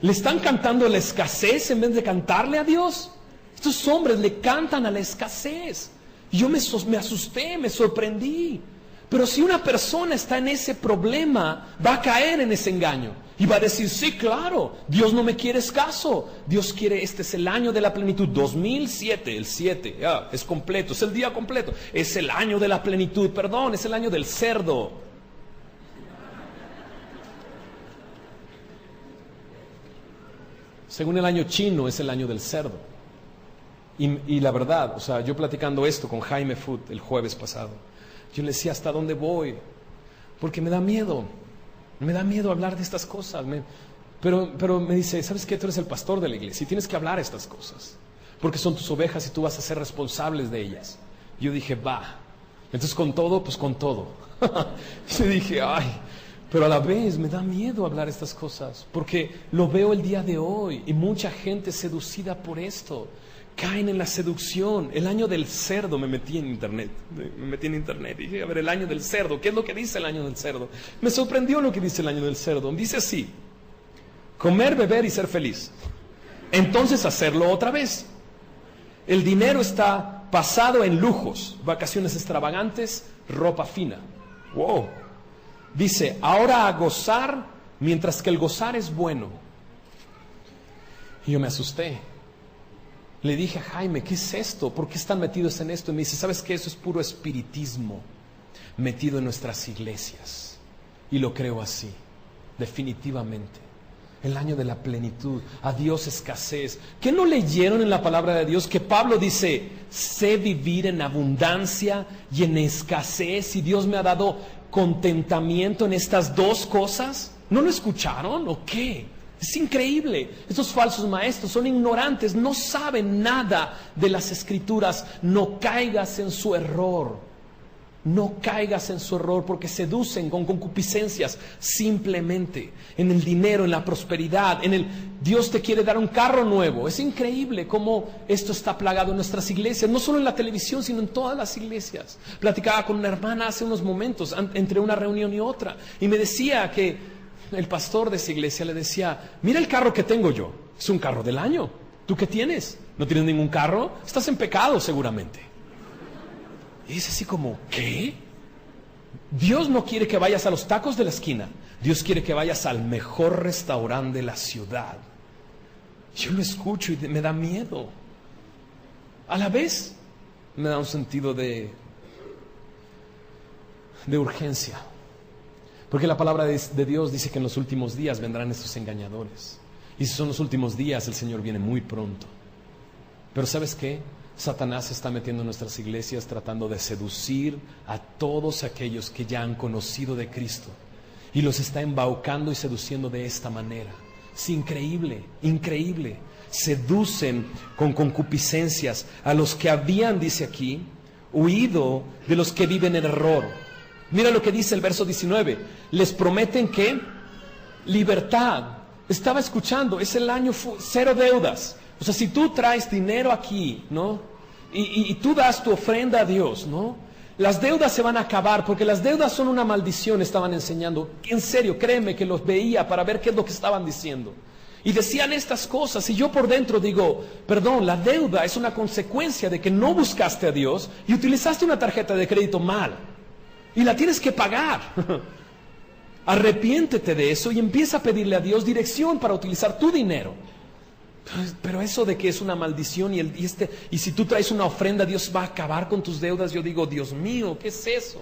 ¿Le están cantando la escasez en vez de cantarle a Dios? Estos hombres le cantan a la escasez. Y yo me asusté, me sorprendí. Pero si una persona está en ese problema, va a caer en ese engaño y va a decir, sí, claro, Dios no me quiere escaso. Dios quiere, este es el año de la plenitud, 2007, el 7, es completo, es el día completo. Es el año de la plenitud, perdón, es el año del cerdo. Según el año chino es el año del cerdo. Y la verdad, o sea, yo platicando esto con Jaime Foot el jueves pasado, yo le decía, ¿hasta dónde voy? Porque me da miedo hablar de estas cosas. Pero me dice, ¿sabes qué? Tú eres el pastor de la iglesia y tienes que hablar estas cosas, porque son tus ovejas y tú vas a ser responsables de ellas. Yo dije, va. Entonces con todo, pues con todo. Y dije, ay, pero a la vez me da miedo hablar estas cosas, porque lo veo el día de hoy y mucha gente seducida por esto. Caen en la seducción. El año del cerdo, me metí en internet y dije, a ver, el año del cerdo, ¿qué es lo que dice el año del cerdo? Me sorprendió lo que dice el año del cerdo. Dice así: comer, beber y ser feliz, entonces hacerlo otra vez. El dinero está pasado en lujos, vacaciones extravagantes, ropa fina. Wow. Dice, ahora a gozar, mientras que el gozar es bueno. Y yo me asusté. Le dije a Jaime, ¿qué es esto? ¿Por qué están metidos en esto? Y me dice, ¿sabes qué? Eso es puro espiritismo metido en nuestras iglesias. Y lo creo así, definitivamente. El año de la plenitud, adiós escasez. ¿Qué no leyeron en la palabra de Dios? Que Pablo dice, sé vivir en abundancia y en escasez, y Dios me ha dado contentamiento en estas dos cosas. ¿No lo escucharon o qué? Es increíble. Estos falsos maestros son ignorantes, no saben nada de las escrituras. No caigas en su error. No caigas en su error, porque seducen con concupiscencias simplemente en el dinero, en la prosperidad, Dios te quiere dar un carro nuevo. Es increíble cómo esto está plagado en nuestras iglesias, no solo en la televisión, sino en todas las iglesias. Platicaba con una hermana hace unos momentos, entre una reunión y otra, y me decía que el pastor de esa iglesia le decía, mira el carro que tengo yo, es un carro del año. ¿Tú qué tienes? ¿No tienes ningún carro? Estás en pecado seguramente. Y es así como, ¿qué? Dios no quiere que vayas a los tacos de la esquina. Dios quiere que vayas al mejor restaurante de la ciudad. Yo lo escucho y me da miedo. A la vez me da un sentido de urgencia. Porque la palabra de Dios dice que en los últimos días vendrán estos engañadores. Y si son los últimos días, el Señor viene muy pronto. Pero ¿sabes qué? Satanás se está metiendo en nuestras iglesias tratando de seducir a todos aquellos que ya han conocido de Cristo, y los está embaucando y seduciendo de esta manera. Es increíble, increíble. Seducen con concupiscencias a los que habían, dice aquí, huido de los que viven en error. Mira lo que dice el verso 19. Les prometen que libertad. Estaba escuchando, es el año cero deudas. O sea, si tú traes dinero aquí, ¿no? Y tú das tu ofrenda a Dios, ¿no? Las deudas se van a acabar, porque las deudas son una maldición, estaban enseñando. En serio, créeme que los veía para ver qué es lo que estaban diciendo. Y decían estas cosas, y yo por dentro digo, perdón, la deuda es una consecuencia de que no buscaste a Dios y utilizaste una tarjeta de crédito mal. Y la tienes que pagar. Arrepiéntete de eso y empieza a pedirle a Dios dirección para utilizar tu dinero. Pero eso de que es una maldición y si tú traes una ofrenda, Dios va a acabar con tus deudas. Yo digo, Dios mío, ¿qué es eso?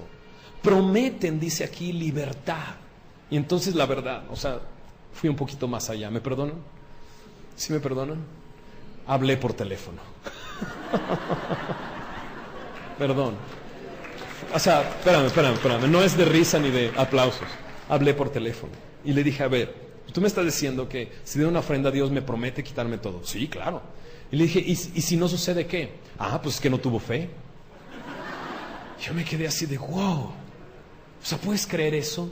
Prometen, dice aquí, libertad. Y entonces la verdad, o sea, fui un poquito más allá. ¿Me perdonan? ¿Sí me perdonan? Hablé por teléfono. Perdón. O sea, espérame. No es de risa ni de aplausos. Hablé por teléfono y le dije, a ver, tú me estás diciendo que si doy una ofrenda a Dios me promete quitarme todo. Sí, claro. Y le dije, ¿y si no sucede qué? Pues es que no tuvo fe. Yo me quedé así de wow. O sea, ¿puedes creer eso?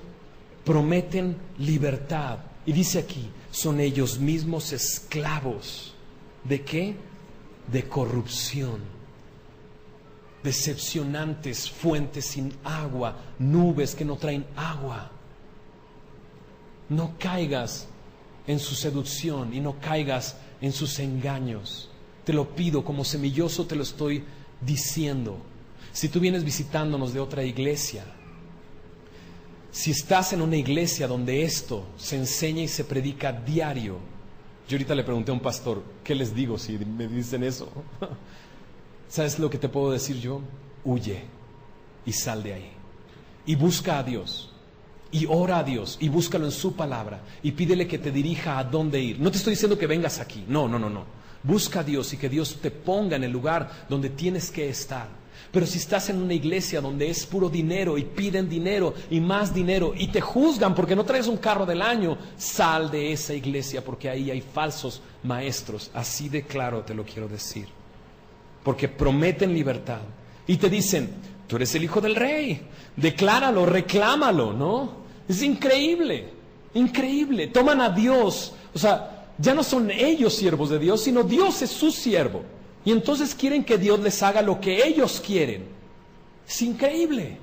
Prometen libertad. Y dice aquí, son ellos mismos esclavos. ¿De qué? De corrupción. Decepcionantes fuentes sin agua, nubes que no traen agua. No caigas en su seducción y no caigas en sus engaños. Te lo pido, como semilloso te lo estoy diciendo. Si tú vienes visitándonos de otra iglesia, si estás en una iglesia donde esto se enseña y se predica diario, yo ahorita le pregunté a un pastor, ¿qué les digo si me dicen eso? ¿Sabes lo que te puedo decir yo? Huye y sal de ahí y busca a Dios. y ora a Dios y búscalo en su palabra y pídele que te dirija a dónde ir. No te estoy diciendo que vengas aquí, no. Busca a Dios y que Dios te ponga en el lugar donde tienes que estar. Pero si estás en una iglesia donde es puro dinero y piden dinero y más dinero y te juzgan porque no traes un carro del año, sal de esa iglesia, porque ahí hay falsos maestros. Así de claro te lo quiero decir. Porque prometen libertad y te dicen: tú eres el hijo del rey, decláralo, reclámalo, ¿no? Es increíble, increíble. Toman a Dios, o sea, ya no son ellos siervos de Dios, sino Dios es su siervo. Y entonces quieren que Dios les haga lo que ellos quieren. Es increíble.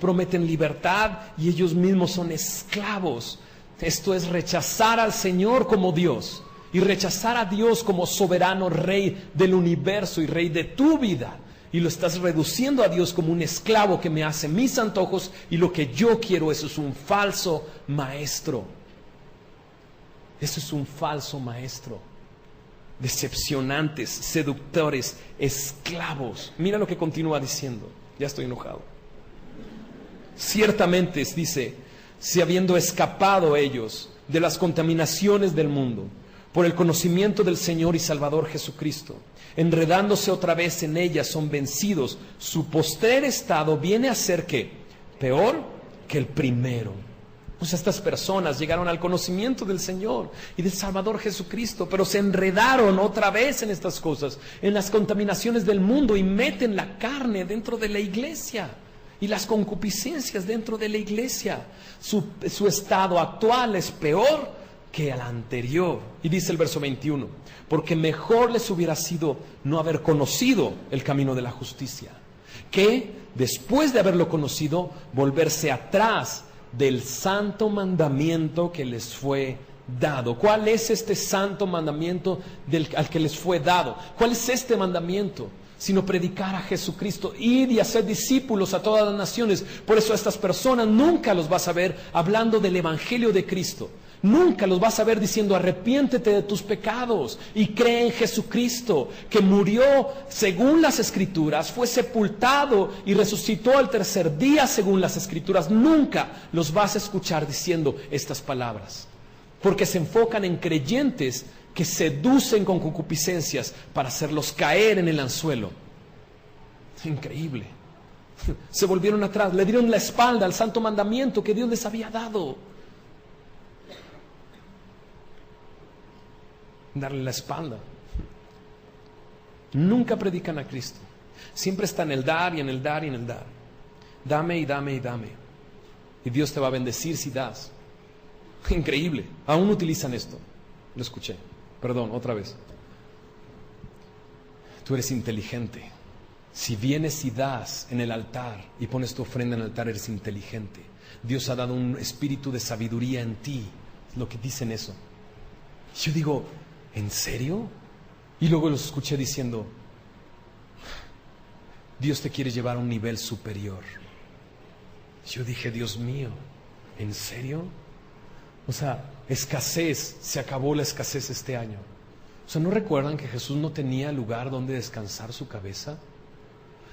Prometen libertad y ellos mismos son esclavos. Esto es rechazar al Señor como Dios y rechazar a Dios como soberano rey del universo y rey de tu vida. Y lo estás reduciendo a Dios como un esclavo que me hace mis antojos y lo que yo quiero. Eso es un falso maestro. Eso es un falso maestro. Decepcionantes, seductores, esclavos. Mira lo que continúa diciendo. Ya estoy enojado. Ciertamente, dice, si habiendo escapado ellos de las contaminaciones del mundo, por el conocimiento del Señor y Salvador Jesucristo, enredándose otra vez en ellas, son vencidos, su postrer estado viene a ser ¿qué? Peor que el primero. Pues estas personas llegaron al conocimiento del Señor y del Salvador Jesucristo, pero se enredaron otra vez en estas cosas, en las contaminaciones del mundo, y meten la carne dentro de la iglesia y las concupiscencias dentro de la iglesia. Su estado actual es peor que el anterior. Y dice el verso 21, porque mejor les hubiera sido no haber conocido el camino de la justicia, que después de haberlo conocido, volverse atrás del santo mandamiento que les fue dado. ¿Cuál es este santo mandamiento al que les fue dado? ¿Cuál es este mandamiento? Sino predicar a Jesucristo, ir y hacer discípulos a todas las naciones. Por eso a estas personas nunca los vas a ver hablando del Evangelio de Cristo. Nunca los vas a ver diciendo: arrepiéntete de tus pecados y cree en Jesucristo, que murió según las Escrituras, fue sepultado y resucitó al tercer día según las Escrituras. Nunca los vas a escuchar diciendo estas palabras, porque se enfocan en creyentes que seducen con concupiscencias para hacerlos caer en el anzuelo. Increíble. Se volvieron atrás, le dieron la espalda al santo mandamiento que Dios les había dado. Darle la espalda. Nunca predican a Cristo. Siempre está en el dar y en el dar y en el dar. Dame y dame y dame. Y Dios te va a bendecir si das. Increíble. Aún utilizan esto. Lo escuché. Perdón, otra vez. Tú eres inteligente. Si vienes y das en el altar y pones tu ofrenda en el altar, eres inteligente. Dios ha dado un espíritu de sabiduría en ti. Es lo que dicen eso. Yo digo, ¿en serio? Y luego los escuché diciendo: Dios te quiere llevar a un nivel superior. Yo dije: Dios mío, ¿en serio? O sea, escasez, se acabó la escasez este año. O sea, ¿no recuerdan que Jesús no tenía lugar donde descansar su cabeza?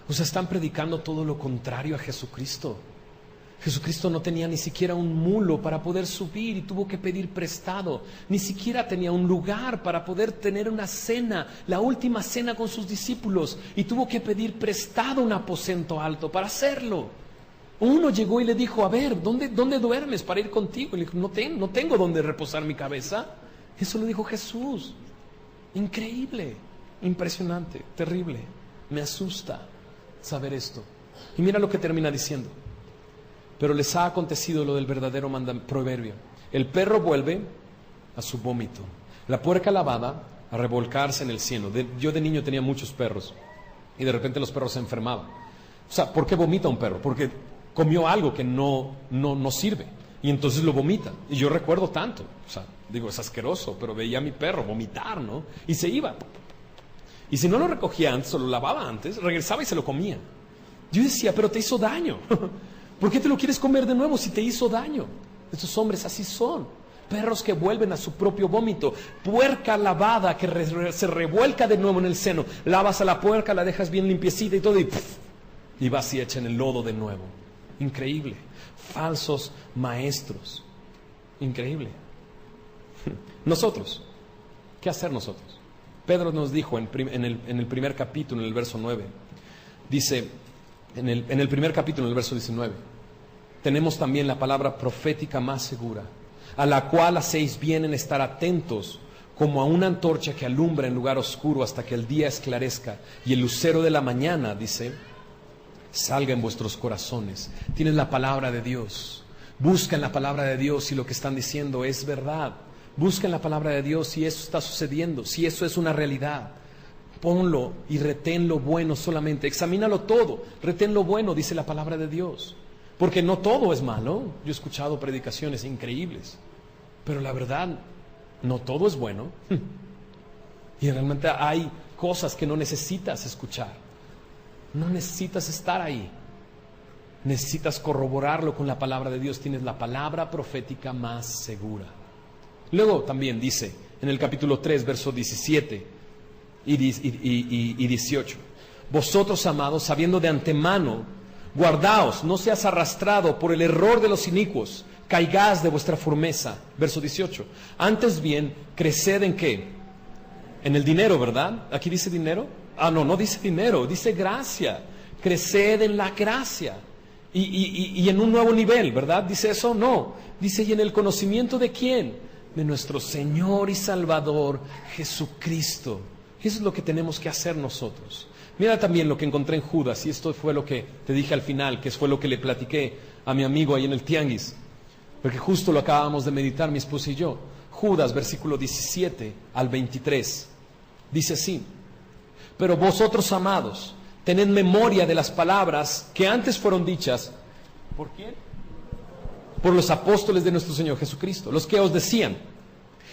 O sea, están predicando todo lo contrario a Jesucristo. Jesucristo no tenía ni siquiera un mulo para poder subir y tuvo que pedir prestado. Ni siquiera tenía un lugar para poder tener una cena, la última cena con sus discípulos, y tuvo que pedir prestado un aposento alto para hacerlo. Uno llegó y le dijo: a ver, ¿dónde duermes para ir contigo? Y le dijo: no tengo donde reposar mi cabeza. Eso lo dijo Jesús. Increíble, impresionante, terrible. Me asusta saber esto. Y mira lo que termina diciendo: pero les ha acontecido lo del verdadero proverbio: el perro vuelve a su vómito, la puerca lavada a revolcarse en el cieno. Yo de niño tenía muchos perros y de repente los perros se enfermaban. O sea, ¿por qué vomita un perro? Porque comió algo que no sirve y entonces lo vomita. Y yo recuerdo tanto, o sea, digo, es asqueroso, pero veía a mi perro vomitar, ¿no? Y se iba. Y si no lo recogía antes o lo lavaba antes, regresaba y se lo comía. Yo decía: pero te hizo daño. ¿Por qué te lo quieres comer de nuevo si te hizo daño? Estos hombres así son. Perros que vuelven a su propio vómito. Puerca lavada que se revuelca de nuevo en el seno. Lavas a la puerca, la dejas bien limpiecita y todo, y vas y echa en el lodo de nuevo. Increíble. falsos maestros. Increíble. Nosotros, ¿qué hacer nosotros? Pedro nos dijo en el primer capítulo, en el verso 9, dice, en el primer capítulo, en el verso 19, tenemos también la palabra profética más segura, a la cual hacéis bien en estar atentos, como a una antorcha que alumbra en lugar oscuro hasta que el día esclarezca y el lucero de la mañana, dice, salga en vuestros corazones. Tienes la palabra de Dios. Busca en la palabra de Dios si lo que están diciendo es verdad. Busca en la palabra de Dios si eso está sucediendo, si eso es una realidad. Ponlo y retén lo bueno solamente. Examínalo todo, retén lo bueno, dice la palabra de Dios. Porque no todo es malo. Yo he escuchado predicaciones increíbles, pero la verdad, no todo es bueno. Y realmente hay cosas que no necesitas escuchar. No necesitas estar ahí. Necesitas corroborarlo con la palabra de Dios. Tienes la palabra profética más segura. Luego también dice en el capítulo 3, versos 17 y 18: vosotros, amados, sabiendo de antemano, guardaos, no seas arrastrado por el error de los inicuos, caigáis de vuestra firmeza. Verso 18: antes bien, creced en ¿qué? En el dinero, ¿verdad? Aquí dice dinero. No dice dinero, dice gracia. Creced en la gracia. Y en un nuevo nivel, ¿verdad? ¿Dice eso? No. Dice, ¿y en el conocimiento de quién? De nuestro Señor y Salvador Jesucristo. Eso es lo que tenemos que hacer nosotros. Mira también lo que encontré en Judas, y esto fue lo que te dije al final, que fue lo que le platiqué a mi amigo ahí en el tianguis, porque justo lo acabamos de meditar mi esposa y yo. Judas, versículo 17 al 23, dice así: pero vosotros, amados, tened memoria de las palabras que antes fueron dichas. ¿Por quién? Por los apóstoles de nuestro Señor Jesucristo, los que os decían: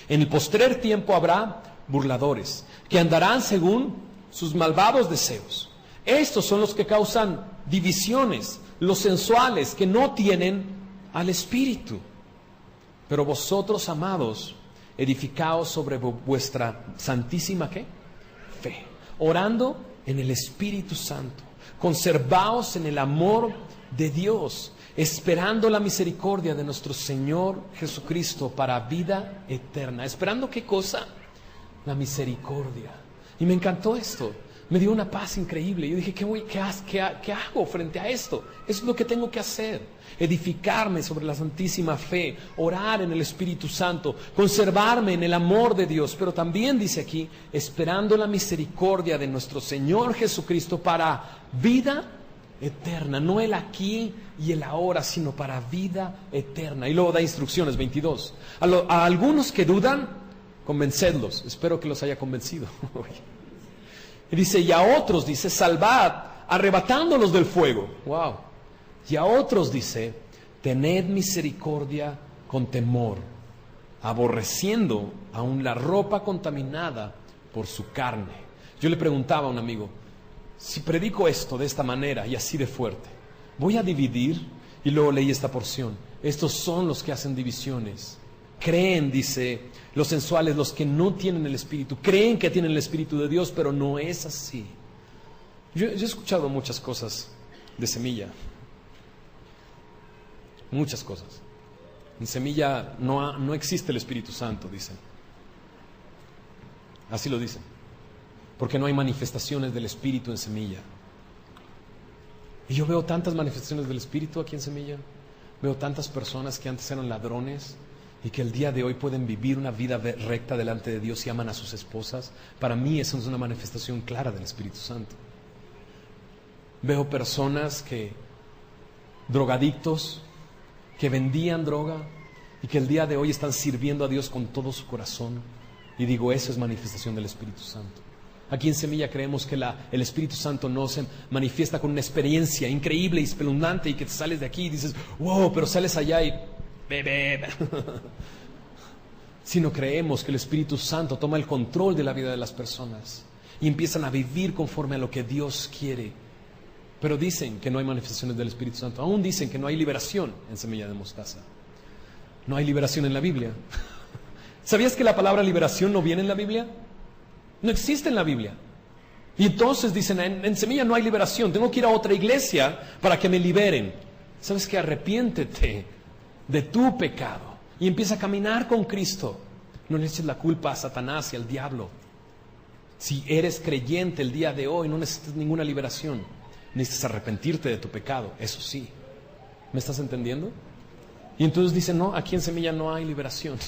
en el postrer tiempo habrá burladores, que andarán según sus malvados deseos. Estos son los que causan divisiones, los sensuales, que no tienen al Espíritu. Pero vosotros, amados, edificaos sobre vuestra santísima ¿qué? Fe, orando en el Espíritu Santo. Conservaos en el amor de Dios, esperando la misericordia de nuestro Señor Jesucristo para vida eterna. ¿Esperando qué cosa? La misericordia. Y me encantó esto, me dio una paz increíble. Yo dije, ¿qué hago frente a esto? Eso es lo que tengo que hacer: edificarme sobre la santísima fe, orar en el Espíritu Santo, conservarme en el amor de Dios. Pero también dice aquí, esperando la misericordia de nuestro Señor Jesucristo para vida eterna. No el aquí y el ahora, sino para vida eterna. Y luego da instrucciones, 22. A algunos que dudan, convencedlos. Espero que los haya convencido. Y dice, y a otros, dice, salvad, arrebatándolos del fuego. Wow. Y a otros, dice, tened misericordia con temor, aborreciendo aún la ropa contaminada por su carne. Yo le preguntaba a un amigo, si predico esto de esta manera y así de fuerte, ¿voy a dividir? Y luego leí esta porción. Estos son los que hacen divisiones. Creen, dice, los sensuales, los que no tienen el Espíritu, creen que tienen el Espíritu de Dios, pero no es así. Yo he escuchado muchas cosas de Semilla. Muchas cosas. En Semilla no existe el Espíritu Santo, dicen. Así lo dicen. Porque no hay manifestaciones del Espíritu en Semilla. Y yo veo tantas manifestaciones del Espíritu aquí en Semilla. Veo tantas personas que antes eran ladrones y que el día de hoy pueden vivir una vida recta delante de Dios y aman a sus esposas. Para mí eso es una manifestación clara del Espíritu Santo. Veo personas drogadictos, que vendían droga y que el día de hoy están sirviendo a Dios con todo su corazón. Y digo, eso es manifestación del Espíritu Santo. Aquí en Semilla creemos que el Espíritu Santo no se manifiesta con una experiencia increíble y espeluznante y que te sales de aquí y dices, wow, pero sales allá y bebé. Sino creemos que el Espíritu Santo toma el control de la vida de las personas y empiezan a vivir conforme a lo que Dios quiere. Pero dicen que no hay manifestaciones del Espíritu Santo. Aún dicen que no hay liberación en Semilla de Mostaza. No hay liberación en la Biblia. ¿Sabías que la palabra liberación no viene en la Biblia? No existe en la Biblia. Y entonces dicen, en Semilla no hay liberación, tengo que ir a otra iglesia para que me liberen. ¿Sabes qué? Arrepiéntete de tu pecado y empieza a caminar con Cristo. No le eches la culpa a Satanás y al diablo. Si eres creyente el día de hoy, no necesitas ninguna liberación. Necesitas arrepentirte de tu pecado, eso sí. ¿Me estás entendiendo? Y entonces dicen, no, aquí en Semilla no hay liberación.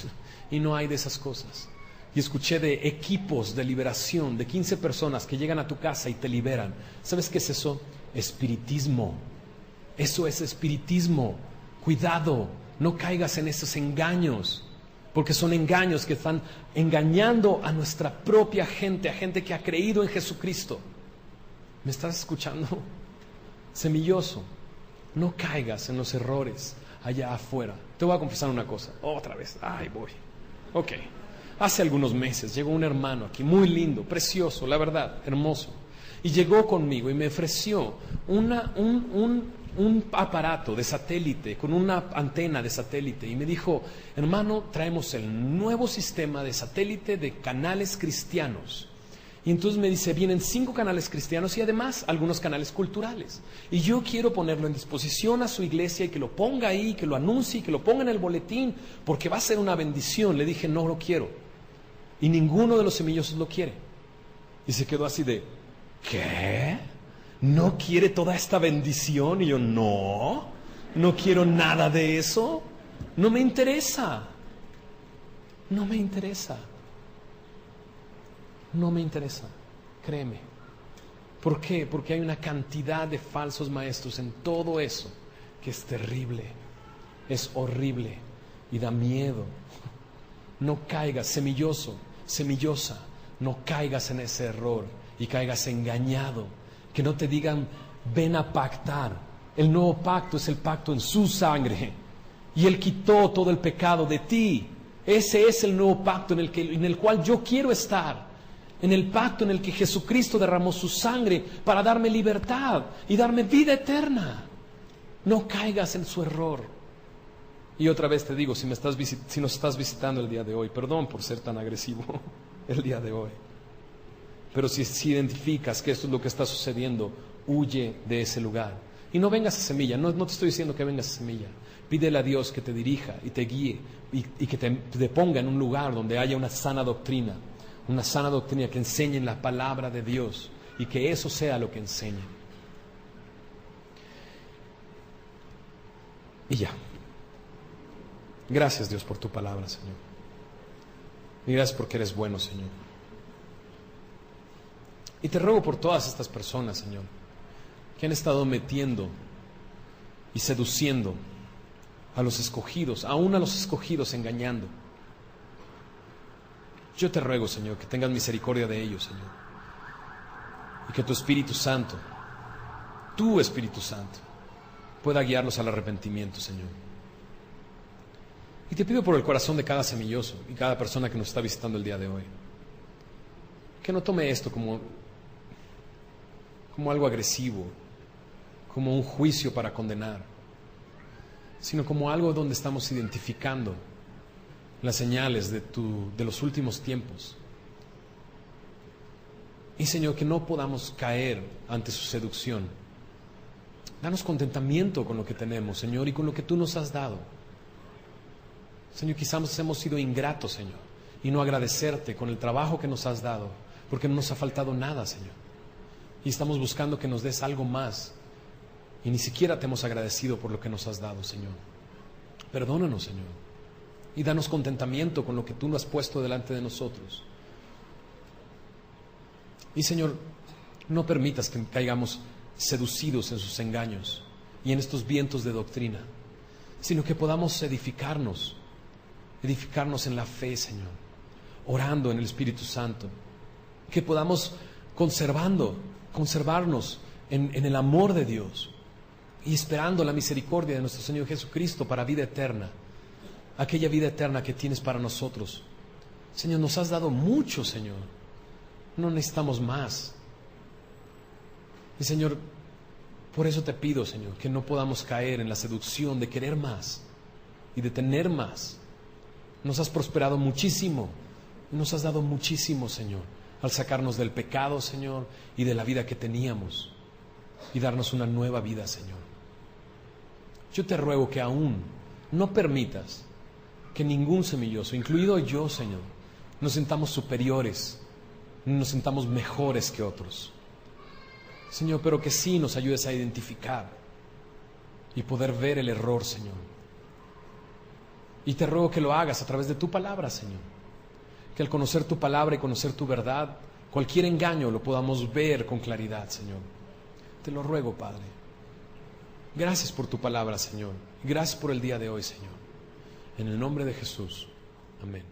Y no hay de esas cosas. Y escuché de equipos de liberación, de 15 personas que llegan a tu casa y te liberan. ¿Sabes qué es eso? Espiritismo. Eso es espiritismo. Cuidado, no caigas en esos engaños. Porque son engaños que están engañando a nuestra propia gente, a gente que ha creído en Jesucristo. ¿Me estás escuchando? Semilloso, no caigas en los errores allá afuera. Te voy a confesar una cosa, otra vez, ay voy. Ok, hace algunos meses llegó un hermano aquí, muy lindo, precioso, la verdad, hermoso. Y llegó conmigo y me ofreció un aparato de satélite, con una antena de satélite. Y me dijo, hermano, traemos el nuevo sistema de satélite de canales cristianos. Y entonces me dice, vienen 5 canales cristianos y además algunos canales culturales. Y yo quiero ponerlo en disposición a su iglesia y que lo ponga ahí, que lo anuncie, que lo ponga en el boletín, porque va a ser una bendición. Le dije, no lo quiero. Y ninguno de los semillosos lo quiere. Y se quedó así de, ¿qué? ¿No quiere toda esta bendición? Y yo, no quiero nada de eso. No me interesa. No me interesa. No me interesa, créeme. ¿Por qué? Porque hay una cantidad de falsos maestros en todo eso que es terrible, es horrible y da miedo. No caigas, semilloso, semillosa, no caigas en ese error y caigas engañado. Que no te digan, ven a pactar. El nuevo pacto es el pacto en su sangre y Él quitó todo el pecado de ti. Ese es el nuevo pacto en el cual yo quiero estar. En el pacto en el que Jesucristo derramó su sangre para darme libertad y darme vida eterna. No caigas en su error. Y otra vez te digo, si nos estás visitando el día de hoy, perdón por ser tan agresivo el día de hoy, pero si identificas que esto es lo que está sucediendo, huye de ese lugar. Y no vengas a Semilla, no te estoy diciendo que vengas a Semilla. Pídele a Dios que te dirija y te guíe y que te ponga en un lugar donde haya una sana doctrina. Una sana doctrina que enseñe la palabra de Dios y que eso sea lo que enseñe. Y ya. Gracias, Dios, por tu palabra, Señor. Y gracias porque eres bueno, Señor. Y te ruego por todas estas personas, Señor, que han estado metiendo y seduciendo a los escogidos, aún a los escogidos engañando. Yo te ruego, Señor, que tengas misericordia de ellos, Señor. Y que tu Espíritu Santo, tu Espíritu Santo, pueda guiarlos al arrepentimiento, Señor. Y te pido por el corazón de cada semilloso y cada persona que nos está visitando el día de hoy, que no tome esto como algo agresivo, como un juicio para condenar, sino como algo donde estamos identificando las señales de los últimos tiempos. Y Señor, que no podamos caer ante su seducción. Danos contentamiento con lo que tenemos, Señor, y con lo que tú nos has dado. Señor, quizás hemos sido ingratos, Señor, y no agradecerte con el trabajo que nos has dado, porque no nos ha faltado nada, Señor. Y estamos buscando que nos des algo más, y ni siquiera te hemos agradecido por lo que nos has dado, Señor. Perdónanos, Señor. Y danos contentamiento con lo que tú nos has puesto delante de nosotros. Y Señor, no permitas que caigamos seducidos en sus engaños y en estos vientos de doctrina, sino que podamos edificarnos en la fe, Señor, orando en el Espíritu Santo, que podamos conservarnos en el amor de Dios y esperando la misericordia de nuestro Señor Jesucristo para vida eterna. Aquella vida eterna que tienes para nosotros. Señor, nos has dado mucho, Señor. No necesitamos más. Y Señor, por eso te pido, Señor, que no podamos caer en la seducción de querer más y de tener más. Nos has prosperado muchísimo y nos has dado muchísimo, Señor, al sacarnos del pecado, Señor, y de la vida que teníamos y darnos una nueva vida, Señor. Yo te ruego que aún no permitas que ningún semilloso, incluido yo, Señor, nos sintamos superiores, nos sintamos mejores que otros. Señor, pero que sí nos ayudes a identificar y poder ver el error, Señor. Y te ruego que lo hagas a través de tu palabra, Señor. Que al conocer tu palabra y conocer tu verdad, cualquier engaño lo podamos ver con claridad, Señor. Te lo ruego, Padre. Gracias por tu palabra, Señor. Gracias por el día de hoy, Señor. En el nombre de Jesús. Amén.